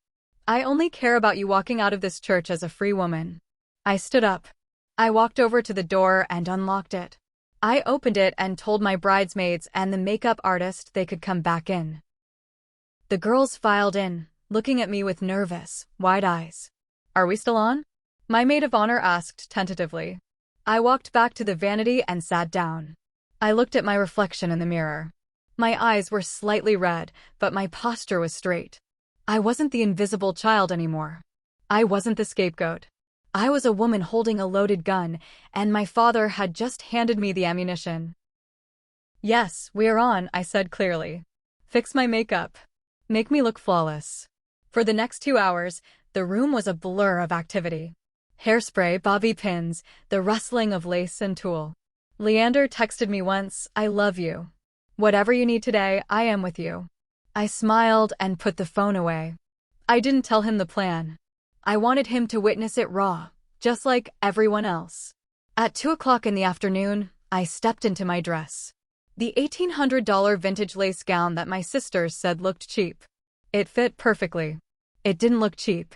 I only care about you walking out of this church as a free woman. I stood up. I walked over to the door and unlocked it. I opened it and told my bridesmaids and the makeup artist they could come back in. The girls filed in, looking at me with nervous, wide eyes. Are we still on? My maid of honor asked tentatively. I walked back to the vanity and sat down. I looked at my reflection in the mirror. My eyes were slightly red, but my posture was straight. I wasn't the invisible child anymore. I wasn't the scapegoat. I was a woman holding a loaded gun, and my father had just handed me the ammunition. Yes, we are on, I said clearly. Fix my makeup. Make me look flawless. For the next 2 hours, the room was a blur of activity. Hairspray, bobby pins, the rustling of lace and tulle. Leander texted me once, I love you. Whatever you need today, I am with you. I smiled and put the phone away. I didn't tell him the plan. I wanted him to witness it raw, just like everyone else. At 2 o'clock in the afternoon, I stepped into my dress. The $1,800 vintage lace gown that my sisters said looked cheap. It fit perfectly. It didn't look cheap.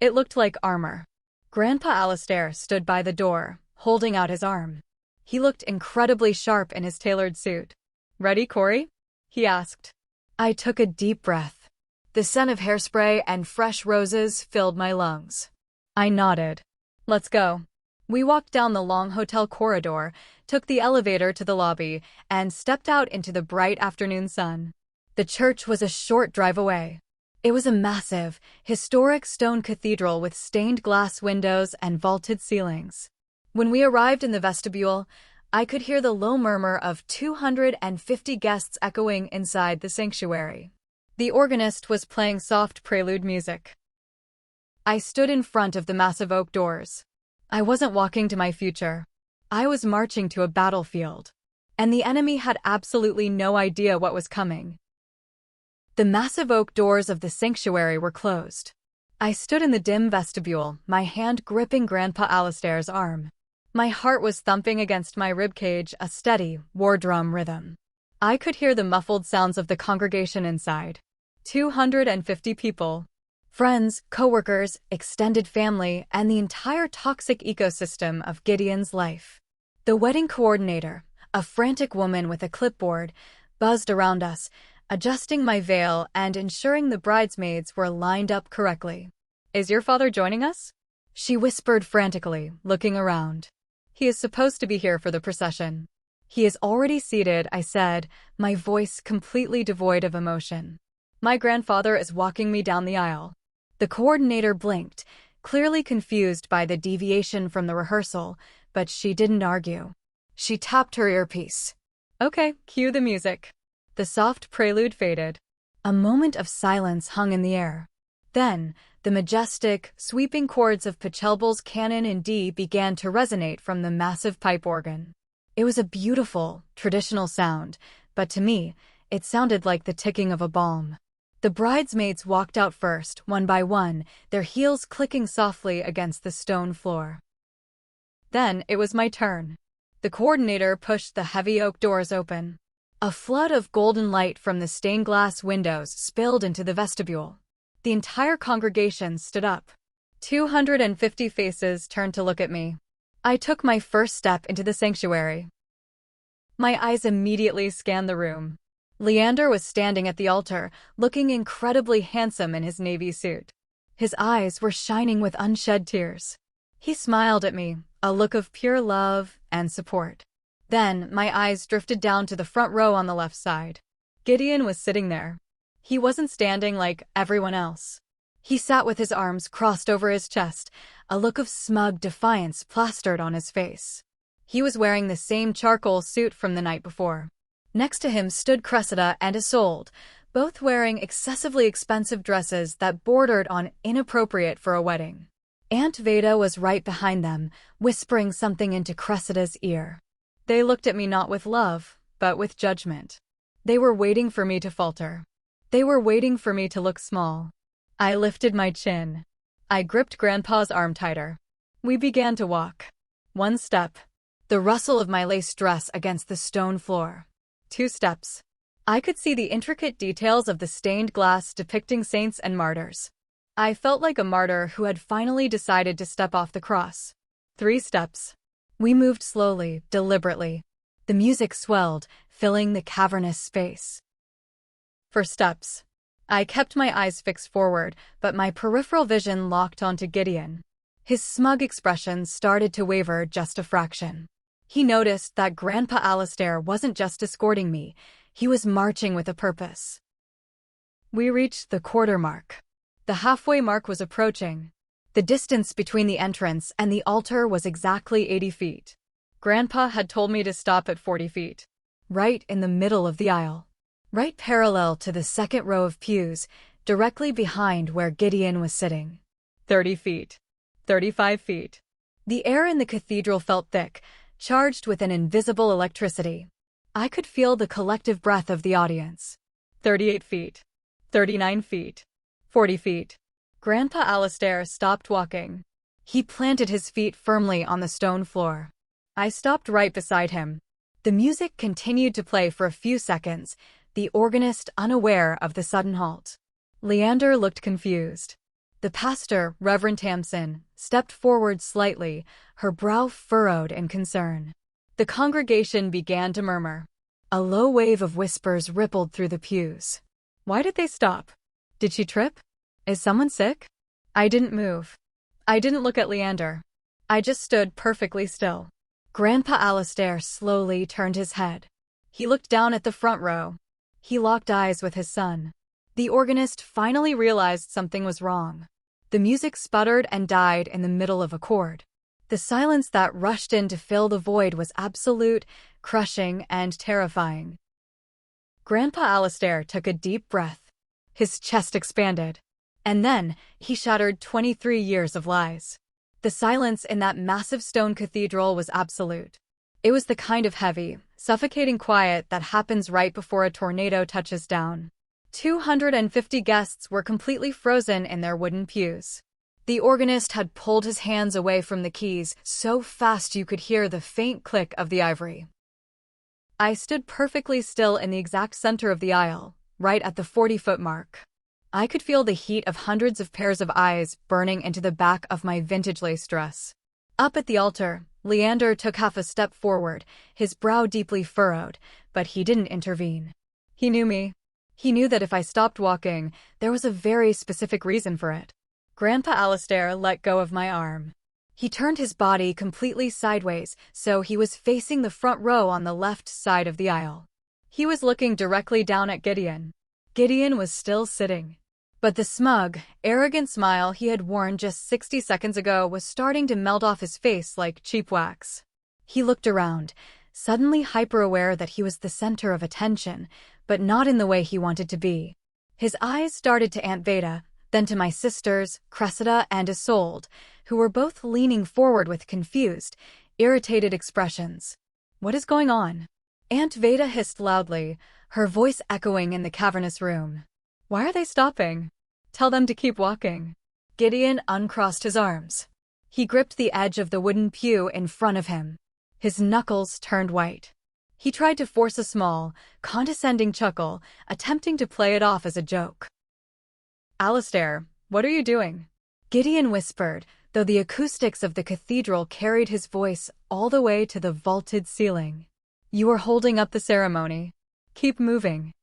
It looked like armor. Grandpa Alistair stood by the door, holding out his arm. He looked incredibly sharp in his tailored suit. Ready, Corey? He asked. I took a deep breath. The scent of hairspray and fresh roses filled my lungs. I nodded. Let's go. We walked down the long hotel corridor, took the elevator to the lobby, and stepped out into the bright afternoon sun. The church was a short drive away. It was a massive, historic stone cathedral with stained glass windows and vaulted ceilings. When we arrived in the vestibule, I could hear the low murmur of 250 guests echoing inside the sanctuary. The organist was playing soft prelude music. I stood in front of the massive oak doors. I wasn't walking to my future. I was marching to a battlefield. And the enemy had absolutely no idea what was coming. The massive oak doors of the sanctuary were closed. I stood in the dim vestibule, my hand gripping Grandpa Alistair's arm. My heart was thumping against my ribcage, a steady, war drum rhythm. I could hear the muffled sounds of the congregation inside. 250 people. Friends, coworkers, extended family, and the entire toxic ecosystem of Gideon's life. The wedding coordinator, a frantic woman with a clipboard, buzzed around us, adjusting my veil and ensuring the bridesmaids were lined up correctly. "Is your father joining us?" she whispered frantically, looking around. "He is supposed to be here for the procession." "He is already seated," I said, my voice completely devoid of emotion. "My grandfather is walking me down the aisle." The coordinator blinked, clearly confused by the deviation from the rehearsal, but she didn't argue. She tapped her earpiece. "Okay, cue the music." The soft prelude faded. A moment of silence hung in the air. Then, the majestic, sweeping chords of Pachelbel's Canon in D began to resonate from the massive pipe organ. It was a beautiful, traditional sound, but to me, it sounded like the ticking of a bomb. The bridesmaids walked out first, one by one, their heels clicking softly against the stone floor. Then it was my turn. The coordinator pushed the heavy oak doors open. A flood of golden light from the stained glass windows spilled into the vestibule. The entire congregation stood up. 250 faces turned to look at me. I took my first step into the sanctuary. My eyes immediately scanned the room. Leander was standing at the altar, looking incredibly handsome in his navy suit. His eyes were shining with unshed tears. He smiled at me, a look of pure love and support. Then, my eyes drifted down to the front row on the left side. Gideon was sitting there. He wasn't standing like everyone else. He sat with his arms crossed over his chest, a look of smug defiance plastered on his face. He was wearing the same charcoal suit from the night before. Next to him stood Cressida and Isolde, both wearing excessively expensive dresses that bordered on inappropriate for a wedding. Aunt Veda was right behind them, whispering something into Cressida's ear. They looked at me not with love, but with judgment. They were waiting for me to falter. They were waiting for me to look small. I lifted my chin. I gripped Grandpa's arm tighter. We began to walk. 1 step. The rustle of my lace dress against the stone floor. 2 steps. I could see the intricate details of the stained glass depicting saints and martyrs. I felt like a martyr who had finally decided to step off the cross. 3 steps. We moved slowly, deliberately. The music swelled, filling the cavernous space. 4 steps. I kept my eyes fixed forward, but my peripheral vision locked onto Gideon. His smug expression started to waver just a fraction. He noticed that Grandpa Alistair wasn't just escorting me, he was marching with a purpose. We reached the quarter mark. The halfway mark was approaching. The distance between the entrance and the altar was exactly 80 feet. Grandpa had told me to stop at 40 feet. Right in the middle of the aisle. Right parallel to the second row of pews, directly behind where Gideon was sitting. 30 feet. 35 feet. The air in the cathedral felt thick, charged with an invisible electricity. I could feel the collective breath of the audience. 38 feet. 39 feet. 40 feet. Grandpa Alistair stopped walking. He planted his feet firmly on the stone floor. I stopped right beside him. The music continued to play for a few seconds, the organist unaware of the sudden halt. Leander looked confused. The pastor, Reverend Tamsin, stepped forward slightly, her brow furrowed in concern. The congregation began to murmur. A low wave of whispers rippled through the pews. Why did they stop? Did she trip? Is someone sick? I didn't move. I didn't look at Leander. I just stood perfectly still. Grandpa Alistair slowly turned his head. He looked down at the front row. He locked eyes with his son. The organist finally realized something was wrong. The music sputtered and died in the middle of a chord. The silence that rushed in to fill the void was absolute, crushing, and terrifying. Grandpa Alistair took a deep breath. His chest expanded. And then, he shattered 23 years of lies. The silence in that massive stone cathedral was absolute. It was the kind of heavy, suffocating quiet that happens right before a tornado touches down. 250 guests were completely frozen in their wooden pews. The organist had pulled his hands away from the keys so fast you could hear the faint click of the ivory. I stood perfectly still in the exact center of the aisle, right at the 40-foot mark. I could feel the heat of hundreds of pairs of eyes burning into the back of my vintage lace dress. Up at the altar, Leander took half a step forward, his brow deeply furrowed, but he didn't intervene. He knew me. He knew that if I stopped walking, there was a very specific reason for it. Grandpa Alistair let go of my arm. He turned his body completely sideways, so he was facing the front row on the left side of the aisle. He was looking directly down at Gideon. Gideon was still sitting. But the smug, arrogant smile he had worn just 60 seconds ago was starting to melt off his face like cheap wax. He looked around, suddenly hyper-aware that he was the center of attention, but not in the way he wanted to be. His eyes started to Aunt Veda, then to my sisters, Cressida and Isolde, who were both leaning forward with confused, irritated expressions. "What is going on?" Aunt Veda hissed loudly, her voice echoing in the cavernous room. "Why are they stopping? Tell them to keep walking." Gideon uncrossed his arms. He gripped the edge of the wooden pew in front of him. His knuckles turned white. He tried to force a small, condescending chuckle, attempting to play it off as a joke. "Alistair, what are you doing?" Gideon whispered, though the acoustics of the cathedral carried his voice all the way to the vaulted ceiling. "You are holding up the ceremony. Keep moving."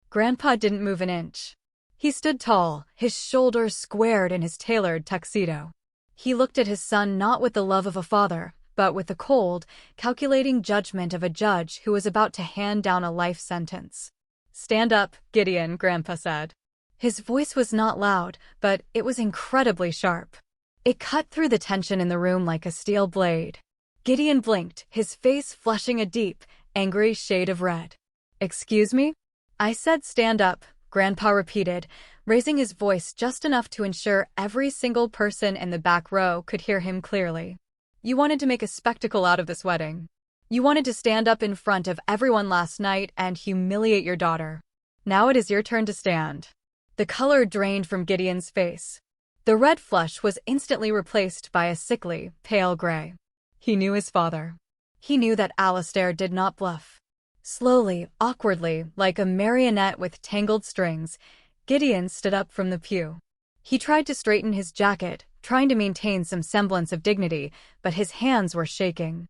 Grandpa didn't move an inch. He stood tall, his shoulders squared in his tailored tuxedo. He looked at his son not with the love of a father, but with the cold, calculating judgment of a judge who was about to hand down a life sentence. "Stand up, Gideon," Grandpa said. His voice was not loud, but it was incredibly sharp. It cut through the tension in the room like a steel blade. Gideon blinked, his face flushing a deep, angry shade of red. "Excuse me?" "I said stand up," Grandpa repeated, raising his voice just enough to ensure every single person in the back row could hear him clearly. "You wanted to make a spectacle out of this wedding. You wanted to stand up in front of everyone last night and humiliate your daughter. Now it is your turn to stand." The color drained from Gideon's face. The red flush was instantly replaced by a sickly, pale gray. He knew his father. He knew that Alistair did not bluff. Slowly, awkwardly, like a marionette with tangled strings, Gideon stood up from the pew. He tried to straighten his jacket, trying to maintain some semblance of dignity, but his hands were shaking.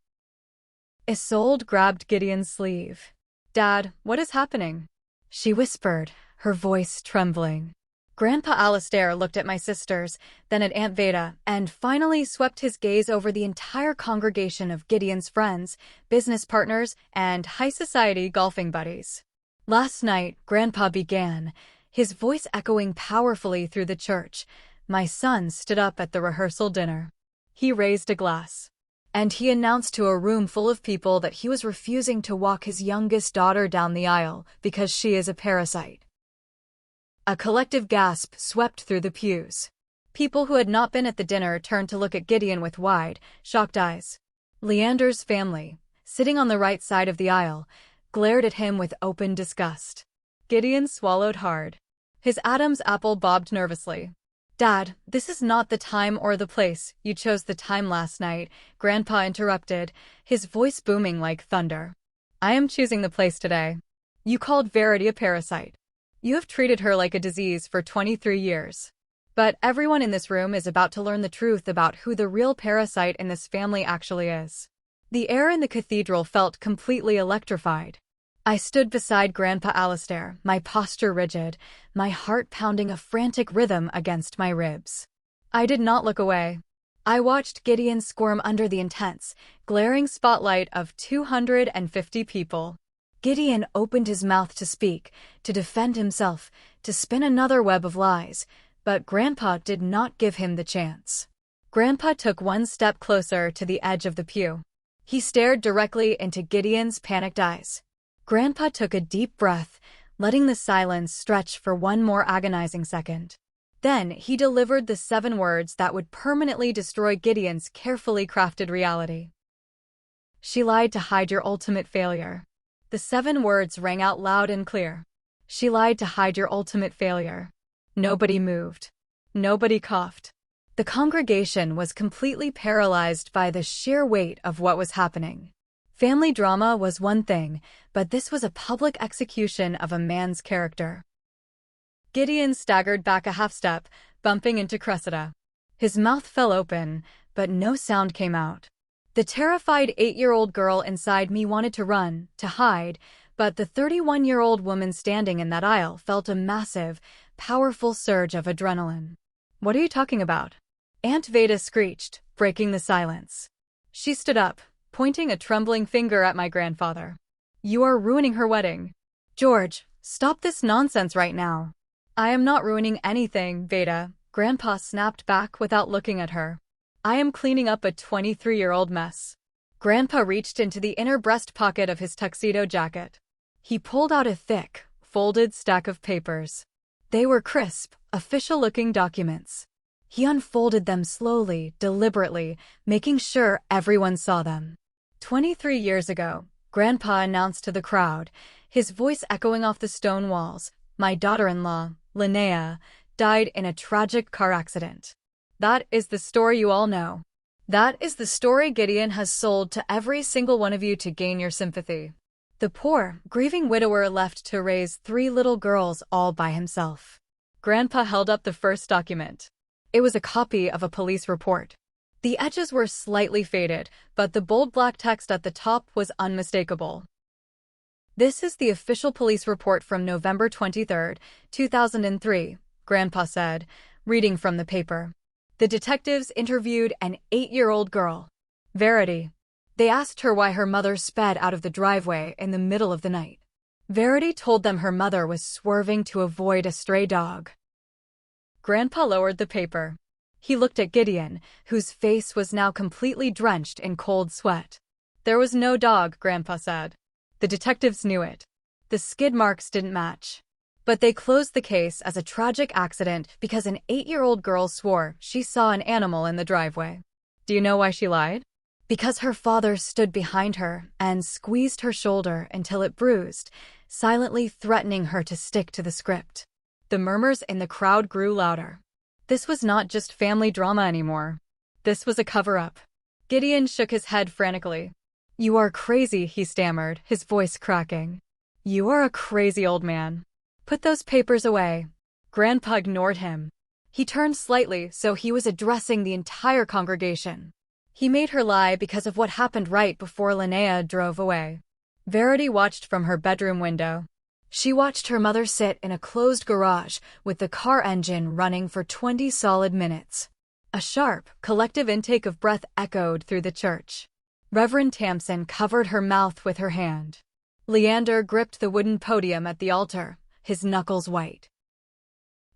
Isolde grabbed Gideon's sleeve. "Dad, what is happening?" she whispered, her voice trembling. Grandpa Alistair looked at my sisters, then at Aunt Veda, and finally swept his gaze over the entire congregation of Gideon's friends, business partners, and high society golfing buddies. "Last night," Grandpa began, his voice echoing powerfully through the church, "my son stood up at the rehearsal dinner. He raised a glass. And he announced to a room full of people that he was refusing to walk his youngest daughter down the aisle because she is a parasite." A collective gasp swept through the pews. People who had not been at the dinner turned to look at Gideon with wide, shocked eyes. Leander's family, sitting on the right side of the aisle, glared at him with open disgust. Gideon swallowed hard. His Adam's apple bobbed nervously. "Dad, this is not the time or the place. You chose the time last night," Grandpa interrupted, his voice booming like thunder. "I am choosing the place today. You called Verity a parasite. You have treated her like a disease for 23 years. But everyone in this room is about to learn the truth about who the real parasite in this family actually is." The air in the cathedral felt completely electrified. I stood beside Grandpa Alistair, my posture rigid, my heart pounding a frantic rhythm against my ribs. I did not look away. I watched Gideon squirm under the intense, glaring spotlight of 250 people. Gideon opened his mouth to speak, to defend himself, to spin another web of lies, but Grandpa did not give him the chance. Grandpa took one step closer to the edge of the pew. He stared directly into Gideon's panicked eyes. Grandpa took a deep breath, letting the silence stretch for one more agonizing second. Then he delivered the 7 words that would permanently destroy Gideon's carefully crafted reality. She lied to hide your ultimate failure. The 7 words rang out loud and clear. She lied to hide your ultimate failure. Nobody moved. Nobody coughed. The congregation was completely paralyzed by the sheer weight of what was happening. Family drama was one thing, but this was a public execution of a man's character. Gideon staggered back a half-step, bumping into Cressida. His mouth fell open, but no sound came out. The terrified 8-year-old girl inside me wanted to run, to hide, but the 31-year-old woman standing in that aisle felt a massive, powerful surge of adrenaline. "What are you talking about?" Aunt Veda screeched, breaking the silence. She stood up, pointing a trembling finger at my grandfather. "You are ruining her wedding. George, stop this nonsense right now." "I am not ruining anything, Veda," Grandpa snapped back without looking at her. "I am cleaning up a 23-year-old mess." Grandpa reached into the inner breast pocket of his tuxedo jacket. He pulled out a thick, folded stack of papers. They were crisp, official-looking documents. He unfolded them slowly, deliberately, making sure everyone saw them. 23 years ago, Grandpa announced to the crowd, his voice echoing off the stone walls, "My daughter-in-law, Linnea, died in a tragic car accident." That is the story you all know. That is the story Gideon has sold to every single one of you to gain your sympathy. The poor, grieving widower left to raise 3 little girls all by himself. Grandpa held up the first document. It was a copy of a police report. The edges were slightly faded, but the bold black text at the top was unmistakable. "This is the official police report from November 23, 2003, Grandpa said, reading from the paper. The detectives interviewed an 8-year-old girl, Verity. They asked her why her mother sped out of the driveway in the middle of the night. Verity told them her mother was swerving to avoid a stray dog." Grandpa lowered the paper. He looked at Gideon, whose face was now completely drenched in cold sweat. "There was no dog," Grandpa said. The detectives knew it. The skid marks didn't match. But they closed the case as a tragic accident because an 8-year-old girl swore she saw an animal in the driveway. Do you know why she lied? Because her father stood behind her and squeezed her shoulder until it bruised, silently threatening her to stick to the script. The murmurs in the crowd grew louder. This was not just family drama anymore. This was a cover-up. Gideon shook his head frantically. "You are crazy," he stammered, his voice cracking. "You are a crazy old man. Put those papers away." Grandpa ignored him. He turned slightly so he was addressing the entire congregation. He made her lie because of what happened right before Linnea drove away. Verity watched from her bedroom window. She watched her mother sit in a closed garage with the car engine running for 20 solid minutes. A sharp, collective intake of breath echoed through the church. Reverend Tamsin covered her mouth with her hand. Leander gripped the wooden podium at the altar, his knuckles white.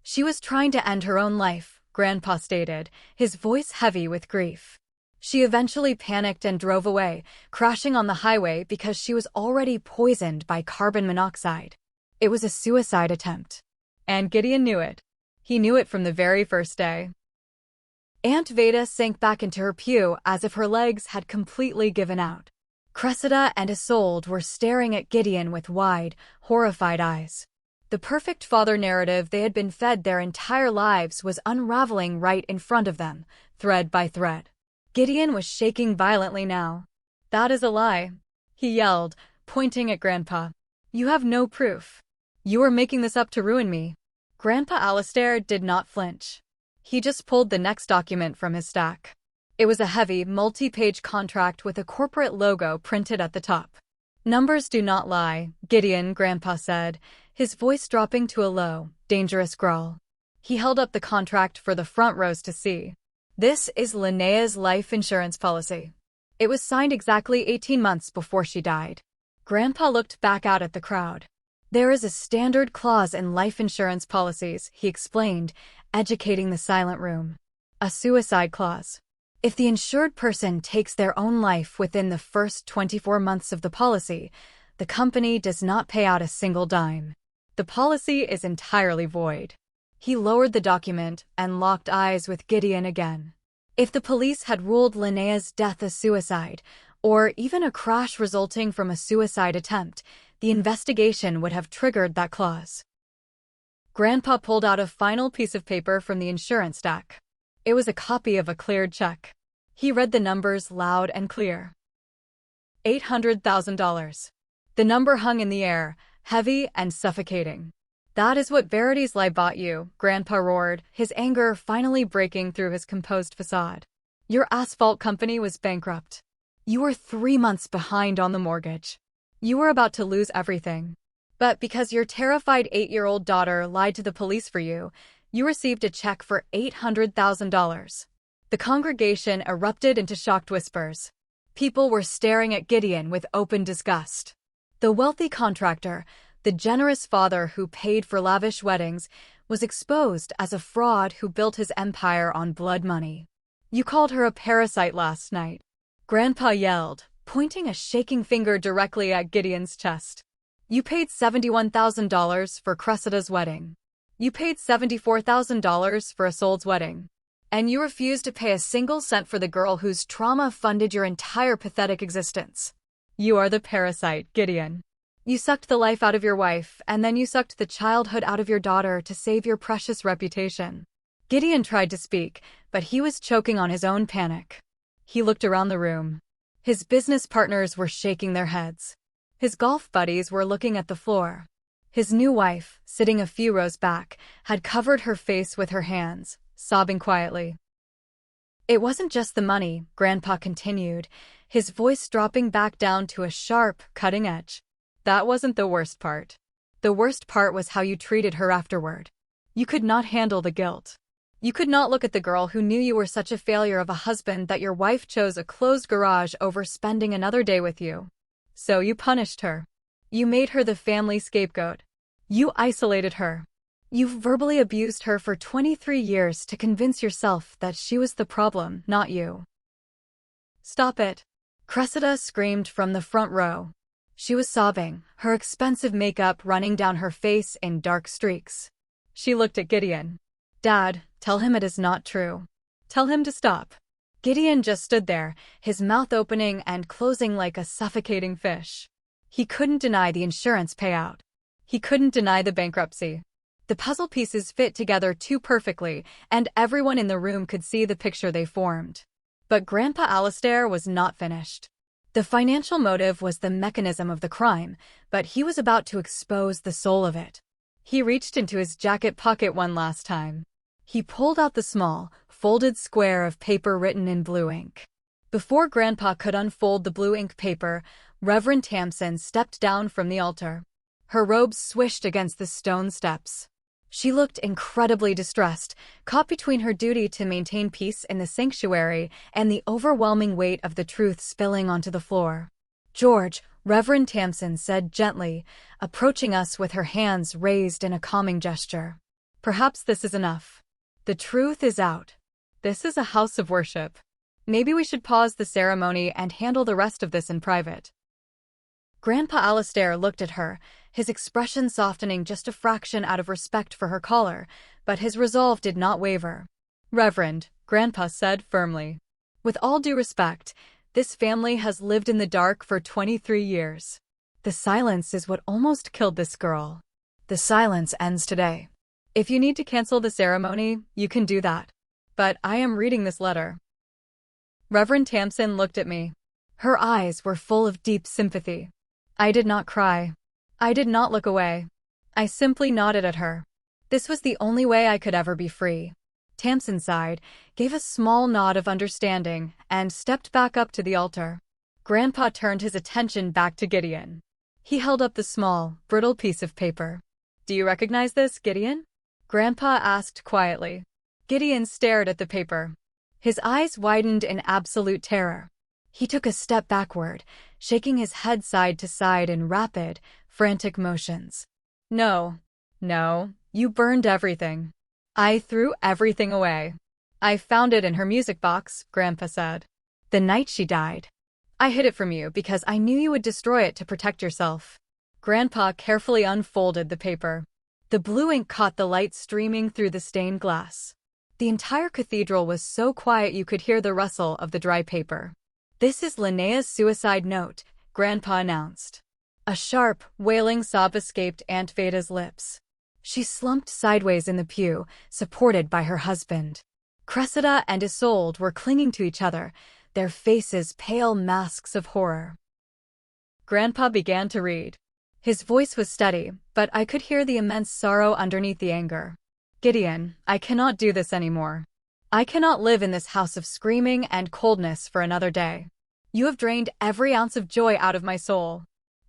"She was trying to end her own life," Grandpa stated, his voice heavy with grief. "She eventually panicked and drove away, crashing on the highway because she was already poisoned by carbon monoxide. It was a suicide attempt. And Gideon knew it. He knew it from the very first day." Aunt Veda sank back into her pew as if her legs had completely given out. Cressida and Isolde were staring at Gideon with wide, horrified eyes. The perfect father narrative they had been fed their entire lives was unraveling right in front of them, thread by thread. Gideon was shaking violently now. "That is a lie," he yelled, pointing at Grandpa. "You have no proof. You are making this up to ruin me." Grandpa Alistair did not flinch. He just pulled the next document from his stack. It was a heavy, multi-page contract with a corporate logo printed at the top. "Numbers do not lie, Gideon," Grandpa said, his voice dropping to a low, dangerous growl. He held up the contract for the front rows to see. "This is Linnea's life insurance policy. It was signed exactly 18 months before she died." Grandpa looked back out at the crowd. "There is a standard clause in life insurance policies," he explained, educating the silent room. "A suicide clause. If the insured person takes their own life within the first 24 months of the policy, the company does not pay out a single dime. The policy is entirely void." He lowered the document and locked eyes with Gideon again. If the police had ruled Linnea's death a suicide, or even a crash resulting from a suicide attempt, the investigation would have triggered that clause. Grandpa pulled out a final piece of paper from the insurance stack. It was a copy of a cleared check. He read the numbers loud and clear. $800,000. The number hung in the air, heavy and suffocating. That is what Verity's lie bought you, Grandpa roared, his anger finally breaking through his composed facade. Your asphalt company was bankrupt. You were 3 months behind on the mortgage. You were about to lose everything. But because your terrified 8-year-old daughter lied to the police for you, you received a check for $800,000. The congregation erupted into shocked whispers. People were staring at Gideon with open disgust. The wealthy contractor, the generous father who paid for lavish weddings, was exposed as a fraud who built his empire on blood money. You called her a parasite last night. Grandpa yelled, pointing a shaking finger directly at Gideon's chest. You paid $71,000 for Cressida's wedding. You paid $74,000 for Isolde's wedding. And you refused to pay a single cent for the girl whose trauma funded your entire pathetic existence. You are the parasite, Gideon. You sucked the life out of your wife, and then you sucked the childhood out of your daughter to save your precious reputation. Gideon tried to speak, but he was choking on his own panic. He looked around the room. His business partners were shaking their heads. His golf buddies were looking at the floor. His new wife, sitting a few rows back, had covered her face with her hands, sobbing quietly. It wasn't just the money, Grandpa continued, his voice dropping back down to a sharp, cutting edge. That wasn't the worst part. The worst part was how you treated her afterward. You could not handle the guilt. You could not look at the girl who knew you were such a failure of a husband that your wife chose a closed garage over spending another day with you. So you punished her. You made her the family scapegoat. You isolated her. You verbally abused her for 23 years to convince yourself that she was the problem, not you. Stop it. Cressida screamed from the front row. She was sobbing, her expensive makeup running down her face in dark streaks. She looked at Gideon. Dad, tell him it is not true. Tell him to stop. Gideon just stood there, his mouth opening and closing like a suffocating fish. He couldn't deny the insurance payout. He couldn't deny the bankruptcy. The puzzle pieces fit together too perfectly, and everyone in the room could see the picture they formed. But Grandpa Alistair was not finished. The financial motive was the mechanism of the crime, but he was about to expose the soul of it. He reached into his jacket pocket one last time. He pulled out the small, folded square of paper written in blue ink. Before Grandpa could unfold the blue ink paper, Reverend Tamsin stepped down from the altar. Her robes swished against the stone steps. She looked incredibly distressed, caught between her duty to maintain peace in the sanctuary and the overwhelming weight of the truth spilling onto the floor. George, Reverend Tamsin said gently, approaching us with her hands raised in a calming gesture. Perhaps this is enough. The truth is out. This is a house of worship. Maybe we should pause the ceremony and handle the rest of this in private. Grandpa Alistair looked at her, his expression softening just a fraction out of respect for her caller, but his resolve did not waver. Reverend, Grandpa said firmly. With all due respect, this family has lived in the dark for 23 years. The silence is what almost killed this girl. The silence ends today. If you need to cancel the ceremony, you can do that. But I am reading this letter. Reverend Tamsin looked at me. Her eyes were full of deep sympathy. I did not cry. I did not look away. I simply nodded at her. This was the only way I could ever be free. Tamsin sighed, gave a small nod of understanding, and stepped back up to the altar. Grandpa turned his attention back to Gideon. He held up the small, brittle piece of paper. Do you recognize this, Gideon? Grandpa asked quietly. Gideon stared at the paper. His eyes widened in absolute terror. He took a step backward, shaking his head side to side in rapid, frantic motions. No, you burned everything. I threw everything away. I found it in her music box, Grandpa said. The night she died. I hid it from you because I knew you would destroy it to protect yourself. Grandpa carefully unfolded the paper. The blue ink caught the light streaming through the stained glass. The entire cathedral was so quiet you could hear the rustle of the dry paper. "This is Linnea's suicide note," Grandpa announced. A sharp, wailing sob escaped Aunt Veda's lips. She slumped sideways in the pew, supported by her husband. Cressida and Isolde were clinging to each other, their faces pale masks of horror. Grandpa began to read. His voice was steady, but I could hear the immense sorrow underneath the anger. "Gideon, I cannot do this anymore. I cannot live in this house of screaming and coldness for another day. You have drained every ounce of joy out of my soul.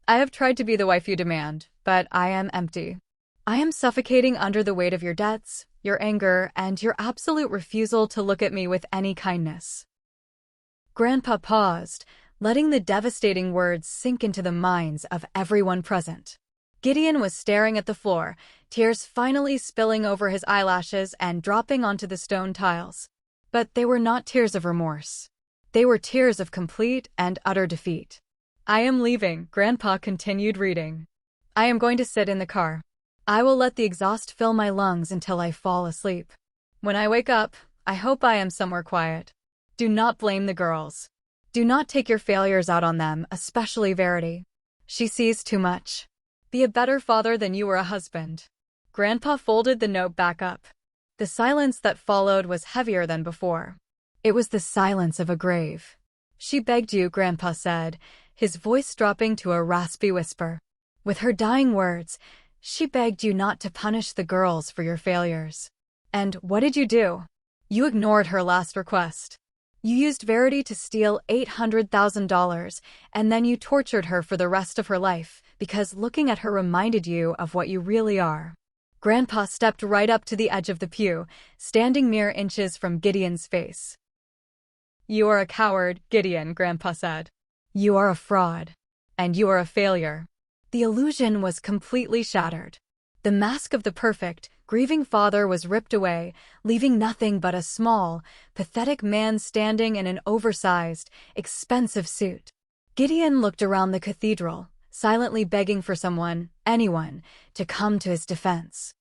I have tried to be the wife you demand, but I am empty. I am suffocating under the weight of your debts, your anger, and your absolute refusal to look at me with any kindness." Grandpa paused, letting the devastating words sink into the minds of everyone present. Gideon was staring at the floor, tears finally spilling over his eyelashes and dropping onto the stone tiles. But they were not tears of remorse. They were tears of complete and utter defeat. "I am leaving," Grandpa continued reading. "I am going to sit in the car. I will let the exhaust fill my lungs until I fall asleep. When I wake up, I hope I am somewhere quiet. Do not blame the girls. Do not take your failures out on them, especially Verity. She sees too much. Be a better father than you were a husband." Grandpa folded the note back up. The silence that followed was heavier than before. It was the silence of a grave. "She begged you," Grandpa said, his voice dropping to a raspy whisper. "With her dying words, she begged you not to punish the girls for your failures. And what did you do? You ignored her last request. You used Verity to steal $800,000, and then you tortured her for the rest of her life, because looking at her reminded you of what you really are." Grandpa stepped right up to the edge of the pew, standing mere inches from Gideon's face. "You are a coward, Gideon," Grandpa said. "You are a fraud. And you are a failure." The illusion was completely shattered. The mask of the perfect, grieving father was ripped away, leaving nothing but a small, pathetic man standing in an oversized, expensive suit. Gideon looked around the cathedral, silently begging for someone, anyone, to come to his defense.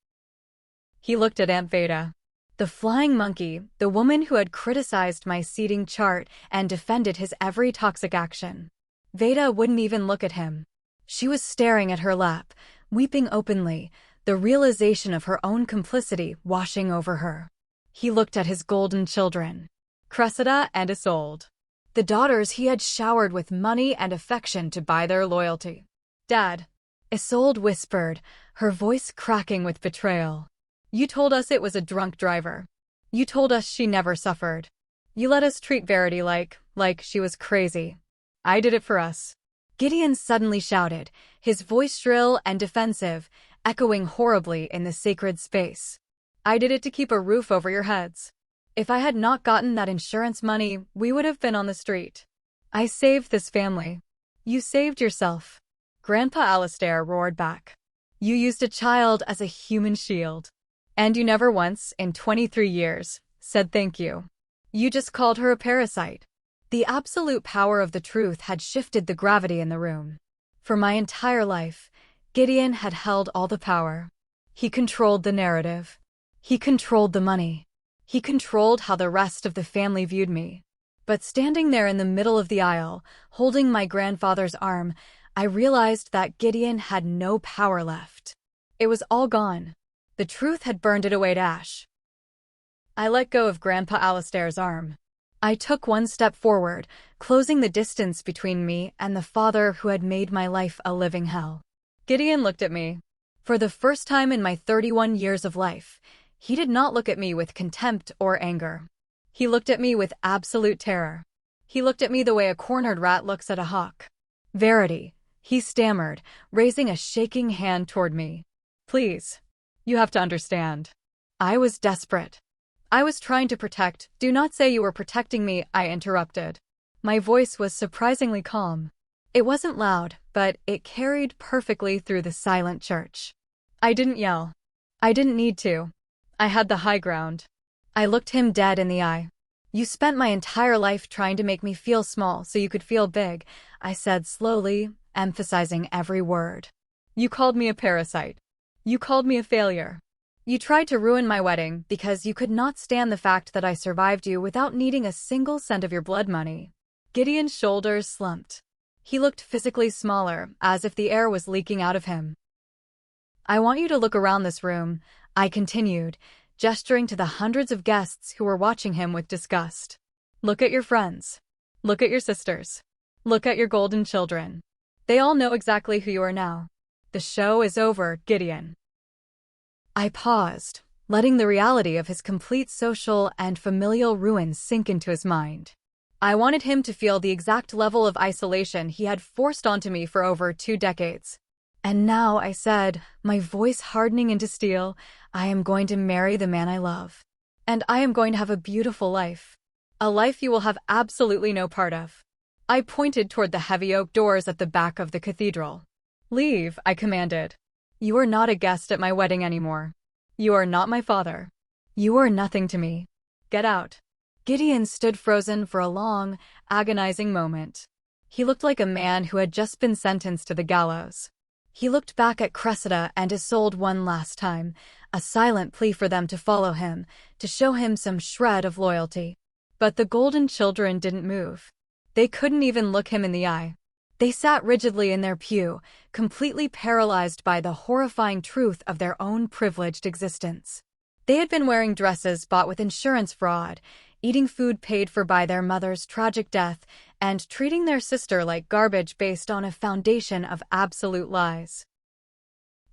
He looked at Aunt Veda. The flying monkey, the woman who had criticized my seating chart and defended his every toxic action. Veda wouldn't even look at him. She was staring at her lap, weeping openly, the realization of her own complicity washing over her. He looked at his golden children, Cressida and Isolde, the daughters he had showered with money and affection to buy their loyalty. "Dad," Isolde whispered, her voice cracking with betrayal. "You told us it was a drunk driver. You told us she never suffered. You let us treat Verity like she was crazy. I did it for us." Gideon suddenly shouted, his voice shrill and defensive, echoing horribly in the sacred space. "I did it to keep a roof over your heads. If I had not gotten that insurance money, we would have been on the street. I saved this family. You saved yourself." Grandpa Alistair roared back. "You used a child as a human shield. And you never once, in 23 years, said thank you. You just called her a parasite." The absolute power of the truth had shifted the gravity in the room. For my entire life, Gideon had held all the power. He controlled the narrative. He controlled the money. He controlled how the rest of the family viewed me. But standing there in the middle of the aisle, holding my grandfather's arm, I realized that Gideon had no power left. It was all gone. The truth had burned it away to ash. I let go of Grandpa Alistair's arm. I took one step forward, closing the distance between me and the father who had made my life a living hell. Gideon looked at me. For the first time in my 31 years of life, he did not look at me with contempt or anger. He looked at me with absolute terror. He looked at me the way a cornered rat looks at a hawk. "Verity," he stammered, raising a shaking hand toward me. "Please. You have to understand." I was desperate. I was trying to protect. "Do not say you were protecting me," I interrupted. My voice was surprisingly calm. It wasn't loud, but it carried perfectly through the silent church. I didn't yell. I didn't need to. I had the high ground. I looked him dead in the eye. "You spent my entire life trying to make me feel small so you could feel big," I said slowly, emphasizing every word. "You called me a parasite. You called me a failure. You tried to ruin my wedding because you could not stand the fact that I survived you without needing a single cent of your blood money. Gideon's shoulders slumped. He looked physically smaller, as if the air was leaking out of him. I want you to look around this room, I continued, gesturing to the hundreds of guests who were watching him with disgust. Look at your friends. Look at your sisters. Look at your golden children. They all know exactly who you are now. The show is over, Gideon. I paused, letting the reality of his complete social and familial ruin sink into his mind. I wanted him to feel the exact level of isolation he had forced onto me for over 2 decades. And now, I said, my voice hardening into steel, I am going to marry the man I love. And I am going to have a beautiful life. A life you will have absolutely no part of. I pointed toward the heavy oak doors at the back of the cathedral. Leave, I commanded. You are not a guest at my wedding anymore. You are not my father. You are nothing to me. Get out. Gideon stood frozen for a long, agonizing moment. He looked like a man who had just been sentenced to the gallows. He looked back at Cressida and Isolde one last time, a silent plea for them to follow him, to show him some shred of loyalty. But the golden children didn't move. They couldn't even look him in the eye. They sat rigidly in their pew, completely paralyzed by the horrifying truth of their own privileged existence. They had been wearing dresses bought with insurance fraud, eating food paid for by their mother's tragic death, and treating their sister like garbage based on a foundation of absolute lies.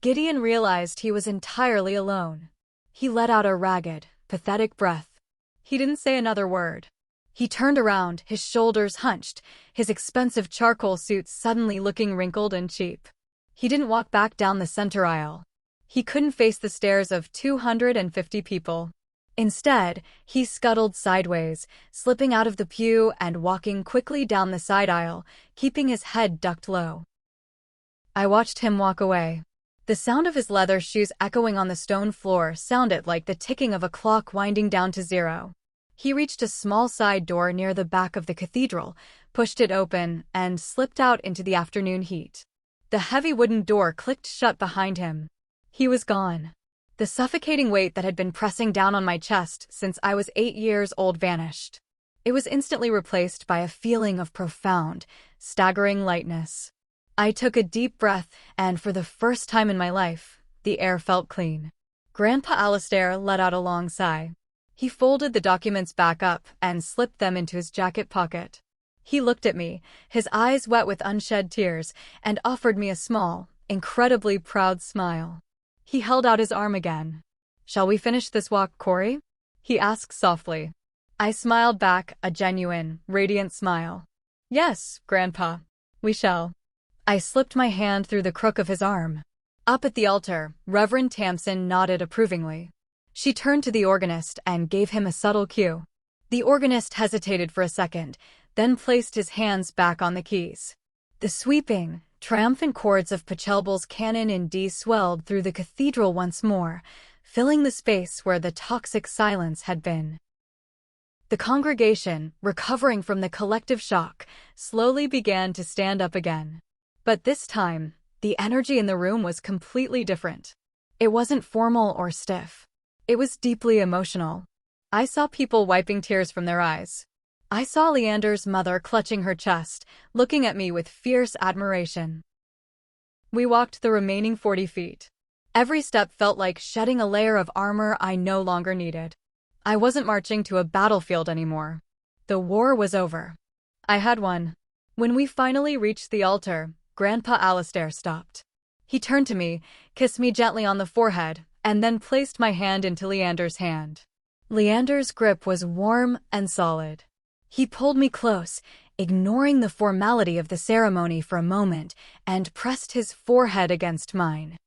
Gideon realized he was entirely alone. He let out a ragged, pathetic breath. He didn't say another word. He turned around, his shoulders hunched, his expensive charcoal suit suddenly looking wrinkled and cheap. He didn't walk back down the center aisle. He couldn't face the stares of 250 people. Instead, he scuttled sideways, slipping out of the pew and walking quickly down the side aisle, keeping his head ducked low. I watched him walk away. The sound of his leather shoes echoing on the stone floor sounded like the ticking of a clock winding down to 0. He reached a small side door near the back of the cathedral, pushed it open, and slipped out into the afternoon heat. The heavy wooden door clicked shut behind him. He was gone. The suffocating weight that had been pressing down on my chest since I was 8 years old vanished. It was instantly replaced by a feeling of profound, staggering lightness. I took a deep breath, and for the first time in my life, the air felt clean. Grandpa Alistair let out a long sigh. He folded the documents back up and slipped them into his jacket pocket. He looked at me, his eyes wet with unshed tears, and offered me a small, incredibly proud smile. He held out his arm again. "Shall we finish this walk, Corey?" he asked softly. I smiled back, a genuine, radiant smile. "Yes, Grandpa, we shall." I slipped my hand through the crook of his arm. Up at the altar, Reverend Tamsin nodded approvingly. She turned to the organist and gave him a subtle cue. The organist hesitated for a second, then placed his hands back on the keys. The sweeping, triumphant chords of Pachelbel's Canon in D swelled through the cathedral once more, filling the space where the toxic silence had been. The congregation, recovering from the collective shock, slowly began to stand up again. But this time, the energy in the room was completely different. It wasn't formal or stiff. It was deeply emotional. I saw people wiping tears from their eyes. I saw Leander's mother clutching her chest, looking at me with fierce admiration. We walked the remaining 40 feet. Every step felt like shedding a layer of armor I no longer needed. I wasn't marching to a battlefield anymore. The war was over. I had won. When we finally reached the altar, Grandpa Alistair stopped. He turned to me, kissed me gently on the forehead, and then placed my hand into Leander's hand. Leander's grip was warm and solid. He pulled me close, ignoring the formality of the ceremony for a moment, and pressed his forehead against mine.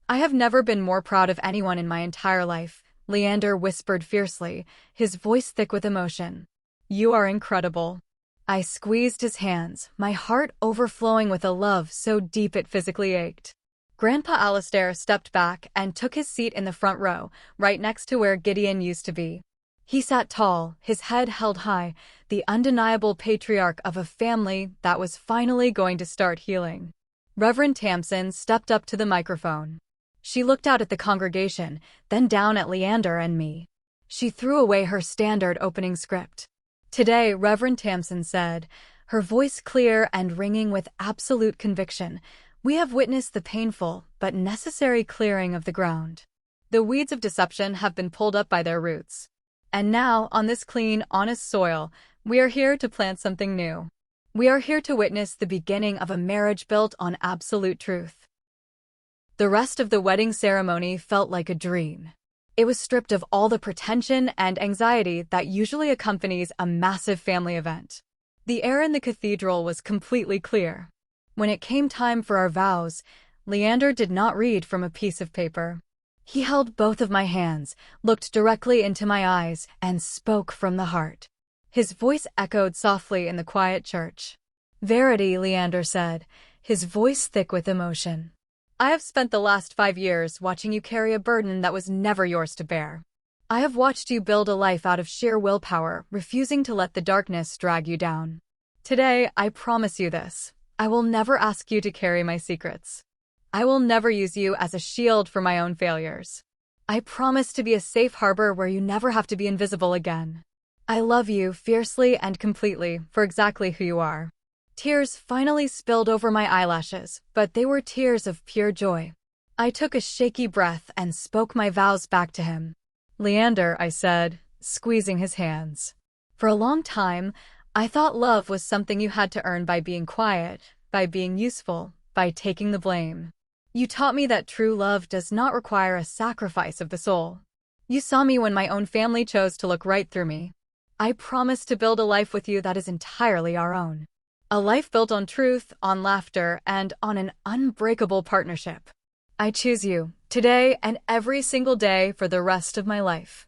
"I have never been more proud of anyone in my entire life," Leander whispered fiercely, his voice thick with emotion. "You are incredible." I squeezed his hands, my heart overflowing with a love so deep it physically ached. Grandpa Alistair stepped back and took his seat in the front row, right next to where Gideon used to be. He sat tall, his head held high, the undeniable patriarch of a family that was finally going to start healing. Reverend Tamsin stepped up to the microphone. She looked out at the congregation, then down at Leander and me. She threw away her standard opening script. "Today," Reverend Tamsin said, her voice clear and ringing with absolute conviction, "we have witnessed the painful but necessary clearing of the ground. The weeds of deception have been pulled up by their roots. And now, on this clean, honest soil, we are here to plant something new. We are here to witness the beginning of a marriage built on absolute truth." The rest of the wedding ceremony felt like a dream. It was stripped of all the pretension and anxiety that usually accompanies a massive family event. The air in the cathedral was completely clear. When it came time for our vows, Leander did not read from a piece of paper. He held both of my hands, looked directly into my eyes, and spoke from the heart. His voice echoed softly in the quiet church. "Verity," Leander said, his voice thick with emotion. "I have spent the last 5 years watching you carry a burden that was never yours to bear. I have watched you build a life out of sheer willpower, refusing to let the darkness drag you down. Today, I promise you this. I will never ask you to carry my secrets. I will never use you as a shield for my own failures. I promise to be a safe harbor where you never have to be invisible again. I love you fiercely and completely for exactly who you are." Tears finally spilled over my eyelashes, but they were tears of pure joy. I took a shaky breath and spoke my vows back to him. "Leander," I said, squeezing his hands. "For a long time, I thought love was something you had to earn by being quiet, by being useful, by taking the blame. You taught me that true love does not require a sacrifice of the soul. You saw me when my own family chose to look right through me. I promise to build a life with you that is entirely our own. A life built on truth, on laughter, and on an unbreakable partnership. I choose you, today and every single day for the rest of my life."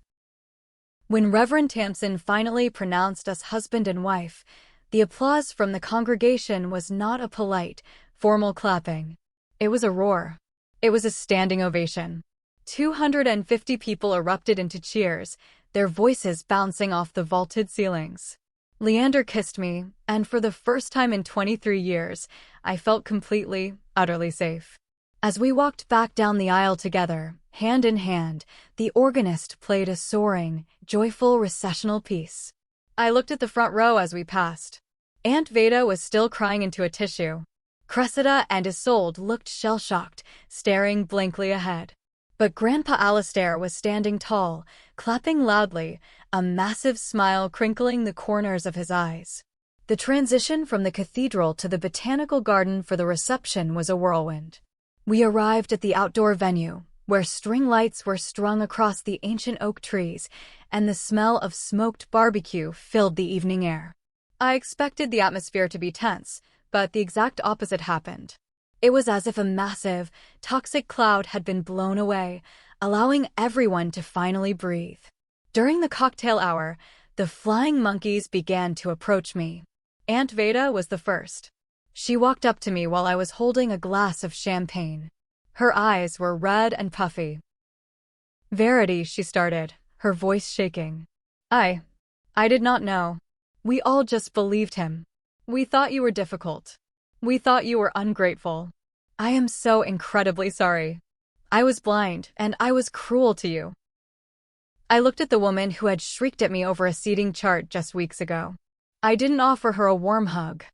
When Reverend Tamsin finally pronounced us husband and wife, the applause from the congregation was not a polite, formal clapping. It was a roar. It was a standing ovation. 250 people erupted into cheers, their voices bouncing off the vaulted ceilings. Leander kissed me, and for the first time in 23 years, I felt completely, utterly safe. As we walked back down the aisle together, hand in hand, the organist played a soaring, joyful recessional piece. I looked at the front row as we passed. Aunt Veda was still crying into a tissue. Cressida and Isolde looked shell-shocked, staring blankly ahead. But Grandpa Alistair was standing tall, clapping loudly, a massive smile crinkling the corners of his eyes. The transition from the cathedral to the botanical garden for the reception was a whirlwind. We arrived at the outdoor venue, where string lights were strung across the ancient oak trees, and the smell of smoked barbecue filled the evening air. I expected the atmosphere to be tense, but the exact opposite happened. It was as if a massive, toxic cloud had been blown away, allowing everyone to finally breathe. During the cocktail hour, the flying monkeys began to approach me. Aunt Veda was the first. She walked up to me while I was holding a glass of champagne. Her eyes were red and puffy. "Verity," she started, her voice shaking. I did not know. We all just believed him. We thought you were difficult. We thought you were ungrateful. I am so incredibly sorry. I was blind, and I was cruel to you." I looked at the woman who had shrieked at me over a seating chart just weeks ago. I didn't offer her a warm hug.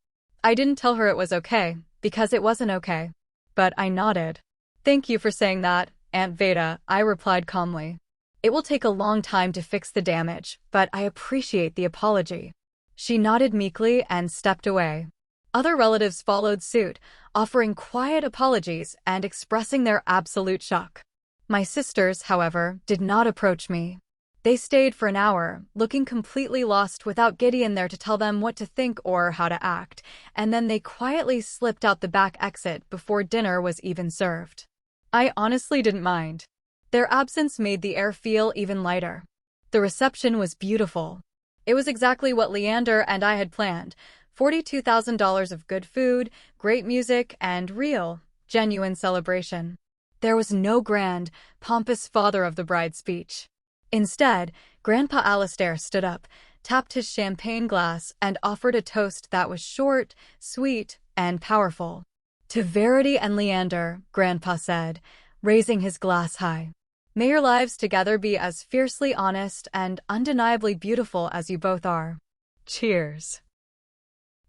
I didn't tell her it was okay, because it wasn't okay. But I nodded. "Thank you for saying that, Aunt Veda," I replied calmly. "It will take a long time to fix the damage, but I appreciate the apology." She nodded meekly and stepped away. Other relatives followed suit, offering quiet apologies and expressing their absolute shock. My sisters, however, did not approach me. They stayed for an hour, looking completely lost without Gideon there to tell them what to think or how to act, and then they quietly slipped out the back exit before dinner was even served. I honestly didn't mind. Their absence made the air feel even lighter. The reception was beautiful. It was exactly what Leander and I had planned: $42,000 of good food, great music, and real, genuine celebration. There was no grand, pompous father of the bride speech. Instead, Grandpa Alistair stood up, tapped his champagne glass, and offered a toast that was short, sweet, and powerful. "To Verity and Leander," Grandpa said, raising his glass high. May your lives together be as fiercely honest and undeniably beautiful as you both are. Cheers.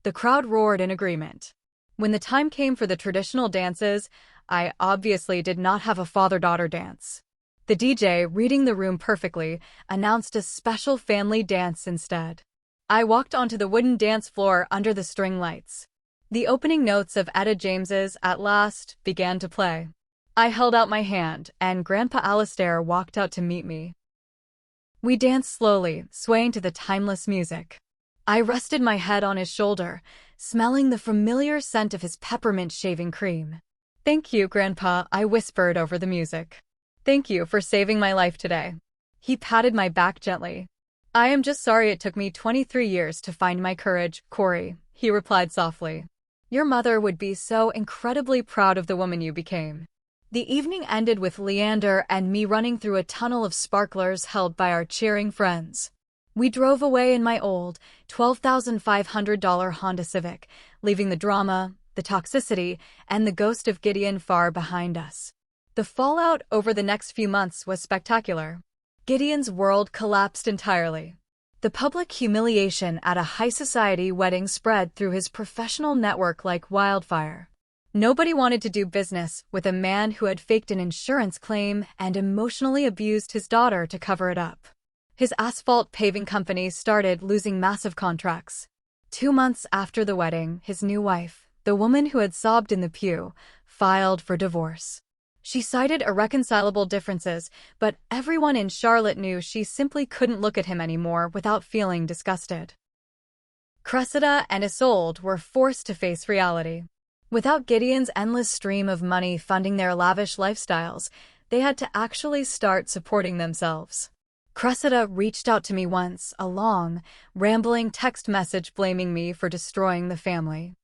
The crowd roared in agreement. When the time came for the traditional dances, I obviously did not have a father-daughter dance. The DJ, reading the room perfectly, announced a special family dance instead. I walked onto the wooden dance floor under the string lights. The opening notes of Etta James's At Last began to play. I held out my hand, and Grandpa Alistair walked out to meet me. We danced slowly, swaying to the timeless music. I rested my head on his shoulder, smelling the familiar scent of his peppermint shaving cream. "Thank you, Grandpa," I whispered over the music. "Thank you for saving my life today." He patted my back gently. "I am just sorry it took me 23 years to find my courage, Corey," he replied softly. "Your mother would be so incredibly proud of the woman you became." The evening ended with Leander and me running through a tunnel of sparklers held by our cheering friends. We drove away in my old, $12,500 Honda Civic, leaving the drama, the toxicity, and the ghost of Gideon far behind us. The fallout over the next few months was spectacular. Gideon's world collapsed entirely. The public humiliation at a high-society wedding spread through his professional network like wildfire. Nobody wanted to do business with a man who had faked an insurance claim and emotionally abused his daughter to cover it up. His asphalt paving company started losing massive contracts. 2 months after the wedding, his new wife, the woman who had sobbed in the pew, filed for divorce. She cited irreconcilable differences, but everyone in Charlotte knew she simply couldn't look at him anymore without feeling disgusted. Cressida and Isolde were forced to face reality. Without Gideon's endless stream of money funding their lavish lifestyles, they had to actually start supporting themselves. Cressida reached out to me once, a long, rambling text message blaming me for destroying the family.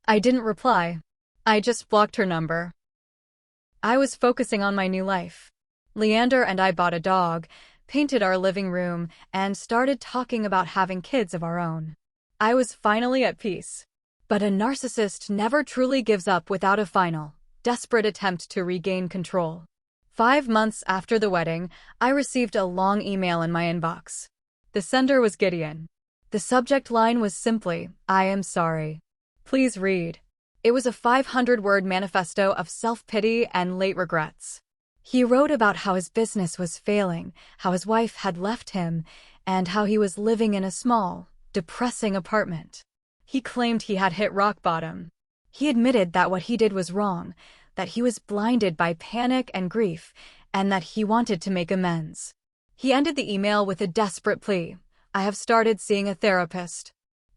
I didn't reply. I just blocked her number. I was focusing on my new life. Leander and I bought a dog, painted our living room, and started talking about having kids of our own. I was finally at peace. But a narcissist never truly gives up without a final, desperate attempt to regain control. 5 months after the wedding, I received a long email in my inbox. The sender was Gideon. The subject line was simply, "I am sorry. Please read." It was a 500-word manifesto of self-pity and late regrets. He wrote about how his business was failing, how his wife had left him, and how he was living in a small, depressing apartment. He claimed he had hit rock bottom. He admitted that what he did was wrong, that he was blinded by panic and grief, and that he wanted to make amends. He ended the email with a desperate plea. "I have started seeing a therapist.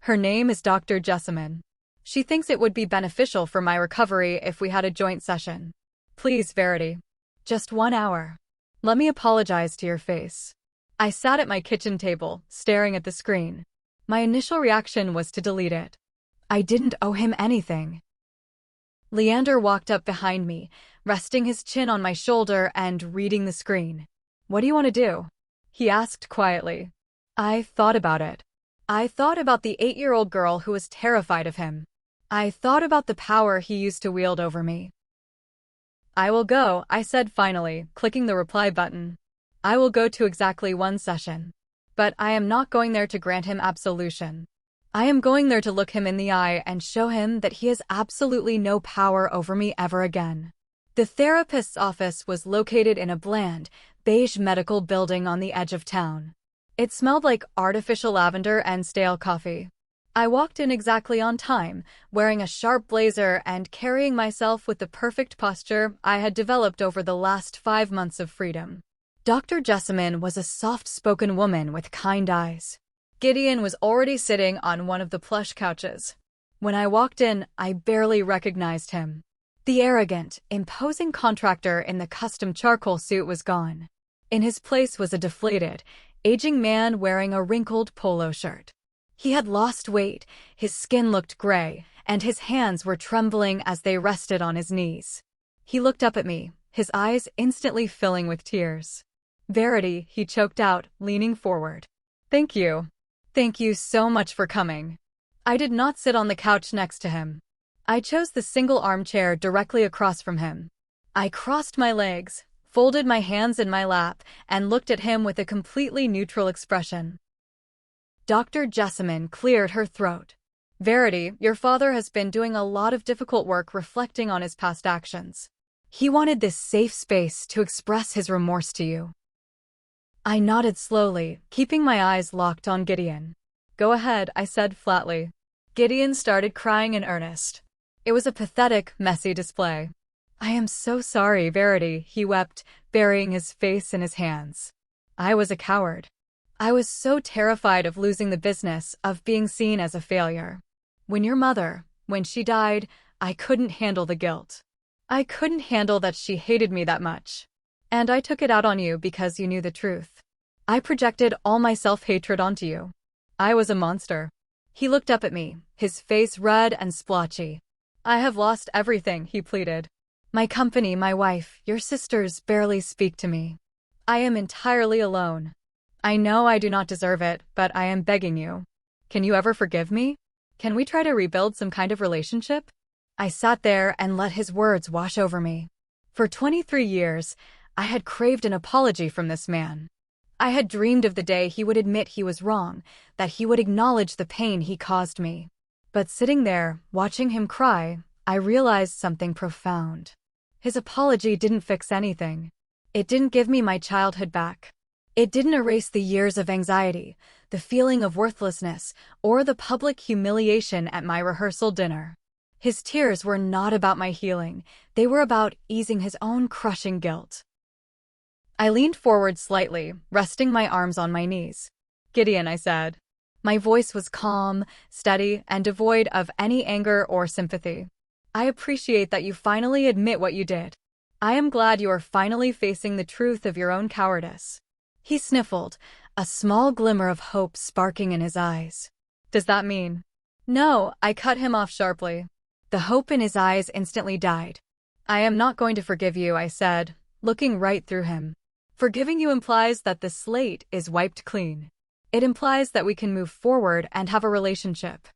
Her name is Dr. Jessamine. She thinks it would be beneficial for my recovery if we had a joint session. Please, Verity. Just 1 hour. Let me apologize to your face." I sat at my kitchen table, staring at the screen. My initial reaction was to delete it. I didn't owe him anything. Leander walked up behind me, resting his chin on my shoulder and reading the screen. "What do you want to do?" he asked quietly. I thought about it. I thought about the 8-year-old girl who was terrified of him. I thought about the power he used to wield over me. "I will go," I said finally, clicking the reply button. "I will go to exactly 1 session. But I am not going there to grant him absolution. I am going there to look him in the eye and show him that he has absolutely no power over me ever again." The therapist's office was located in a bland, beige medical building on the edge of town. It smelled like artificial lavender and stale coffee. I walked in exactly on time, wearing a sharp blazer and carrying myself with the perfect posture I had developed over the last 5 months of freedom. Dr. Jessamine was a soft-spoken woman with kind eyes. Gideon was already sitting on one of the plush couches. When I walked in, I barely recognized him. The arrogant, imposing contractor in the custom charcoal suit was gone. In his place was a deflated, aging man wearing a wrinkled polo shirt. He had lost weight, his skin looked gray, and his hands were trembling as they rested on his knees. He looked up at me, his eyes instantly filling with tears. "Verity," he choked out, leaning forward. "Thank you. Thank you so much for coming." I did not sit on the couch next to him. I chose the single armchair directly across from him. I crossed my legs, folded my hands in my lap, and looked at him with a completely neutral expression. Dr. Jessamine cleared her throat. Verity, your father has been doing a lot of difficult work reflecting on his past actions. He wanted this safe space to express his remorse to you. I nodded slowly, keeping my eyes locked on Gideon. Go ahead, I said flatly. Gideon started crying in earnest. It was a pathetic, messy display. I am so sorry, Verity, he wept, burying his face in his hands. I was a coward. I was so terrified of losing the business, of being seen as a failure. When she died, I couldn't handle the guilt. I couldn't handle that she hated me that much. And I took it out on you because you knew the truth. I projected all my self-hatred onto you. I was a monster. He looked up at me, his face red and splotchy. I have lost everything, he pleaded. My company, my wife, your sisters barely speak to me. I am entirely alone. I know I do not deserve it, but I am begging you. Can you ever forgive me? Can we try to rebuild some kind of relationship? I sat there and let his words wash over me. For 23 years, I had craved an apology from this man. I had dreamed of the day he would admit he was wrong, that he would acknowledge the pain he caused me. But sitting there, watching him cry, I realized something profound. His apology didn't fix anything. It didn't give me my childhood back. It didn't erase the years of anxiety, the feeling of worthlessness, or the public humiliation at my rehearsal dinner. His tears were not about my healing, they were about easing his own crushing guilt. I leaned forward slightly, resting my arms on my knees. Gideon, I said. My voice was calm, steady, and devoid of any anger or sympathy. I appreciate that you finally admit what you did. I am glad you are finally facing the truth of your own cowardice. He sniffled, a small glimmer of hope sparking in his eyes. Does that mean? No, I cut him off sharply. The hope in his eyes instantly died. I am not going to forgive you, I said, looking right through him. Forgiving you implies that the slate is wiped clean. It implies that we can move forward and have a relationship.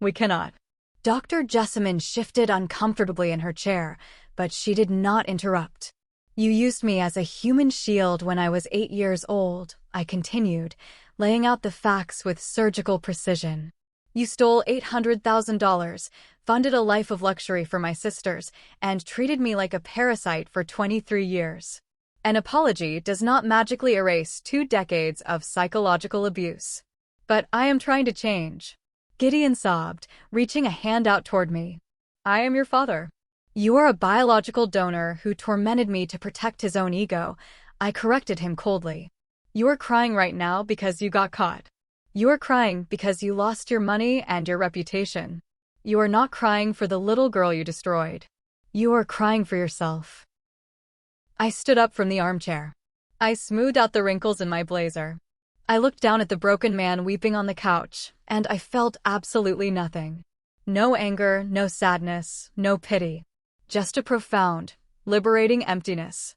We cannot. Dr. Jessamine shifted uncomfortably in her chair, but she did not interrupt. You used me as a human shield when I was 8 years old, I continued, laying out the facts with surgical precision. You stole $800,000, funded a life of luxury for my sisters, and treated me like a parasite for 23 years. An apology does not magically erase 2 decades of psychological abuse. But I am trying to change. Gideon sobbed, reaching a hand out toward me. I am your father. You are a biological donor who tormented me to protect his own ego. I corrected him coldly. You are crying right now because you got caught. You are crying because you lost your money and your reputation. You are not crying for the little girl you destroyed. You are crying for yourself. I stood up from the armchair. I smoothed out the wrinkles in my blazer. I looked down at the broken man weeping on the couch, and I felt absolutely nothing. No anger, no sadness, no pity. Just a profound, liberating emptiness.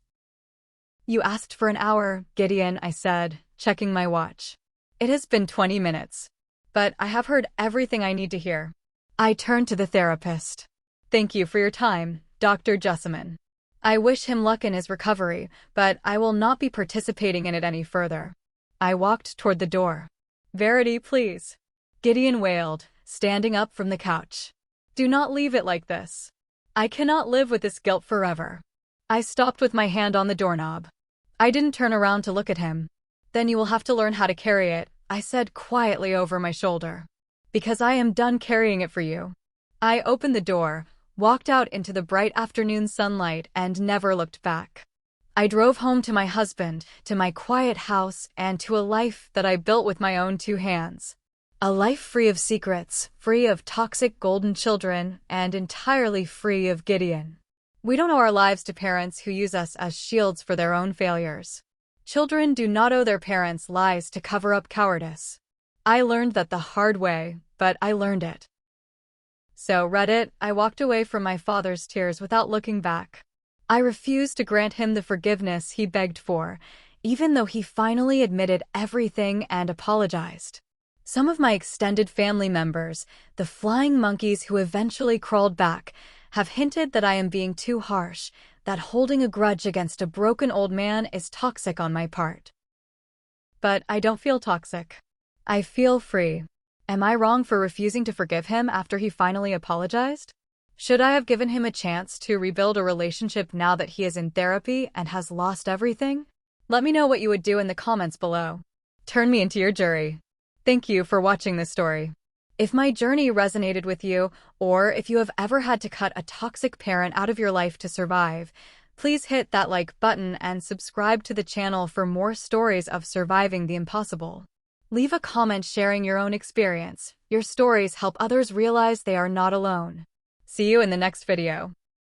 You asked for an hour, Gideon, I said, checking my watch. It has been 20 minutes. But I have heard everything I need to hear. I turned to the therapist. Thank you for your time, Dr. Jessamine. I wish him luck in his recovery, but I will not be participating in it any further. I walked toward the door. Verity, please. Gideon wailed, standing up from the couch. Do not leave it like this. I cannot live with this guilt forever. I stopped with my hand on the doorknob. I didn't turn around to look at him. Then you will have to learn how to carry it, I said quietly over my shoulder. Because I am done carrying it for you. I opened the door, walked out into the bright afternoon sunlight, and never looked back. I drove home to my husband, to my quiet house, and to a life that I built with my own 2 hands. A life free of secrets, free of toxic golden children, and entirely free of Gideon. We don't owe our lives to parents who use us as shields for their own failures. Children do not owe their parents lies to cover up cowardice. I learned that the hard way, but I learned it. So, Reddit, I walked away from my father's tears without looking back. I refused to grant him the forgiveness he begged for, even though he finally admitted everything and apologized. Some of my extended family members, the flying monkeys who eventually crawled back, have hinted that I am being too harsh, that holding a grudge against a broken old man is toxic on my part. But I don't feel toxic. I feel free. Am I wrong for refusing to forgive him after he finally apologized? Should I have given him a chance to rebuild a relationship now that he is in therapy and has lost everything? Let me know what you would do in the comments below. Turn me into your jury. Thank you for watching this story. If my journey resonated with you, or if you have ever had to cut a toxic parent out of your life to survive, please hit that like button and subscribe to the channel for more stories of surviving the impossible. Leave a comment sharing your own experience. Your stories help others realize they are not alone. See you in the next video.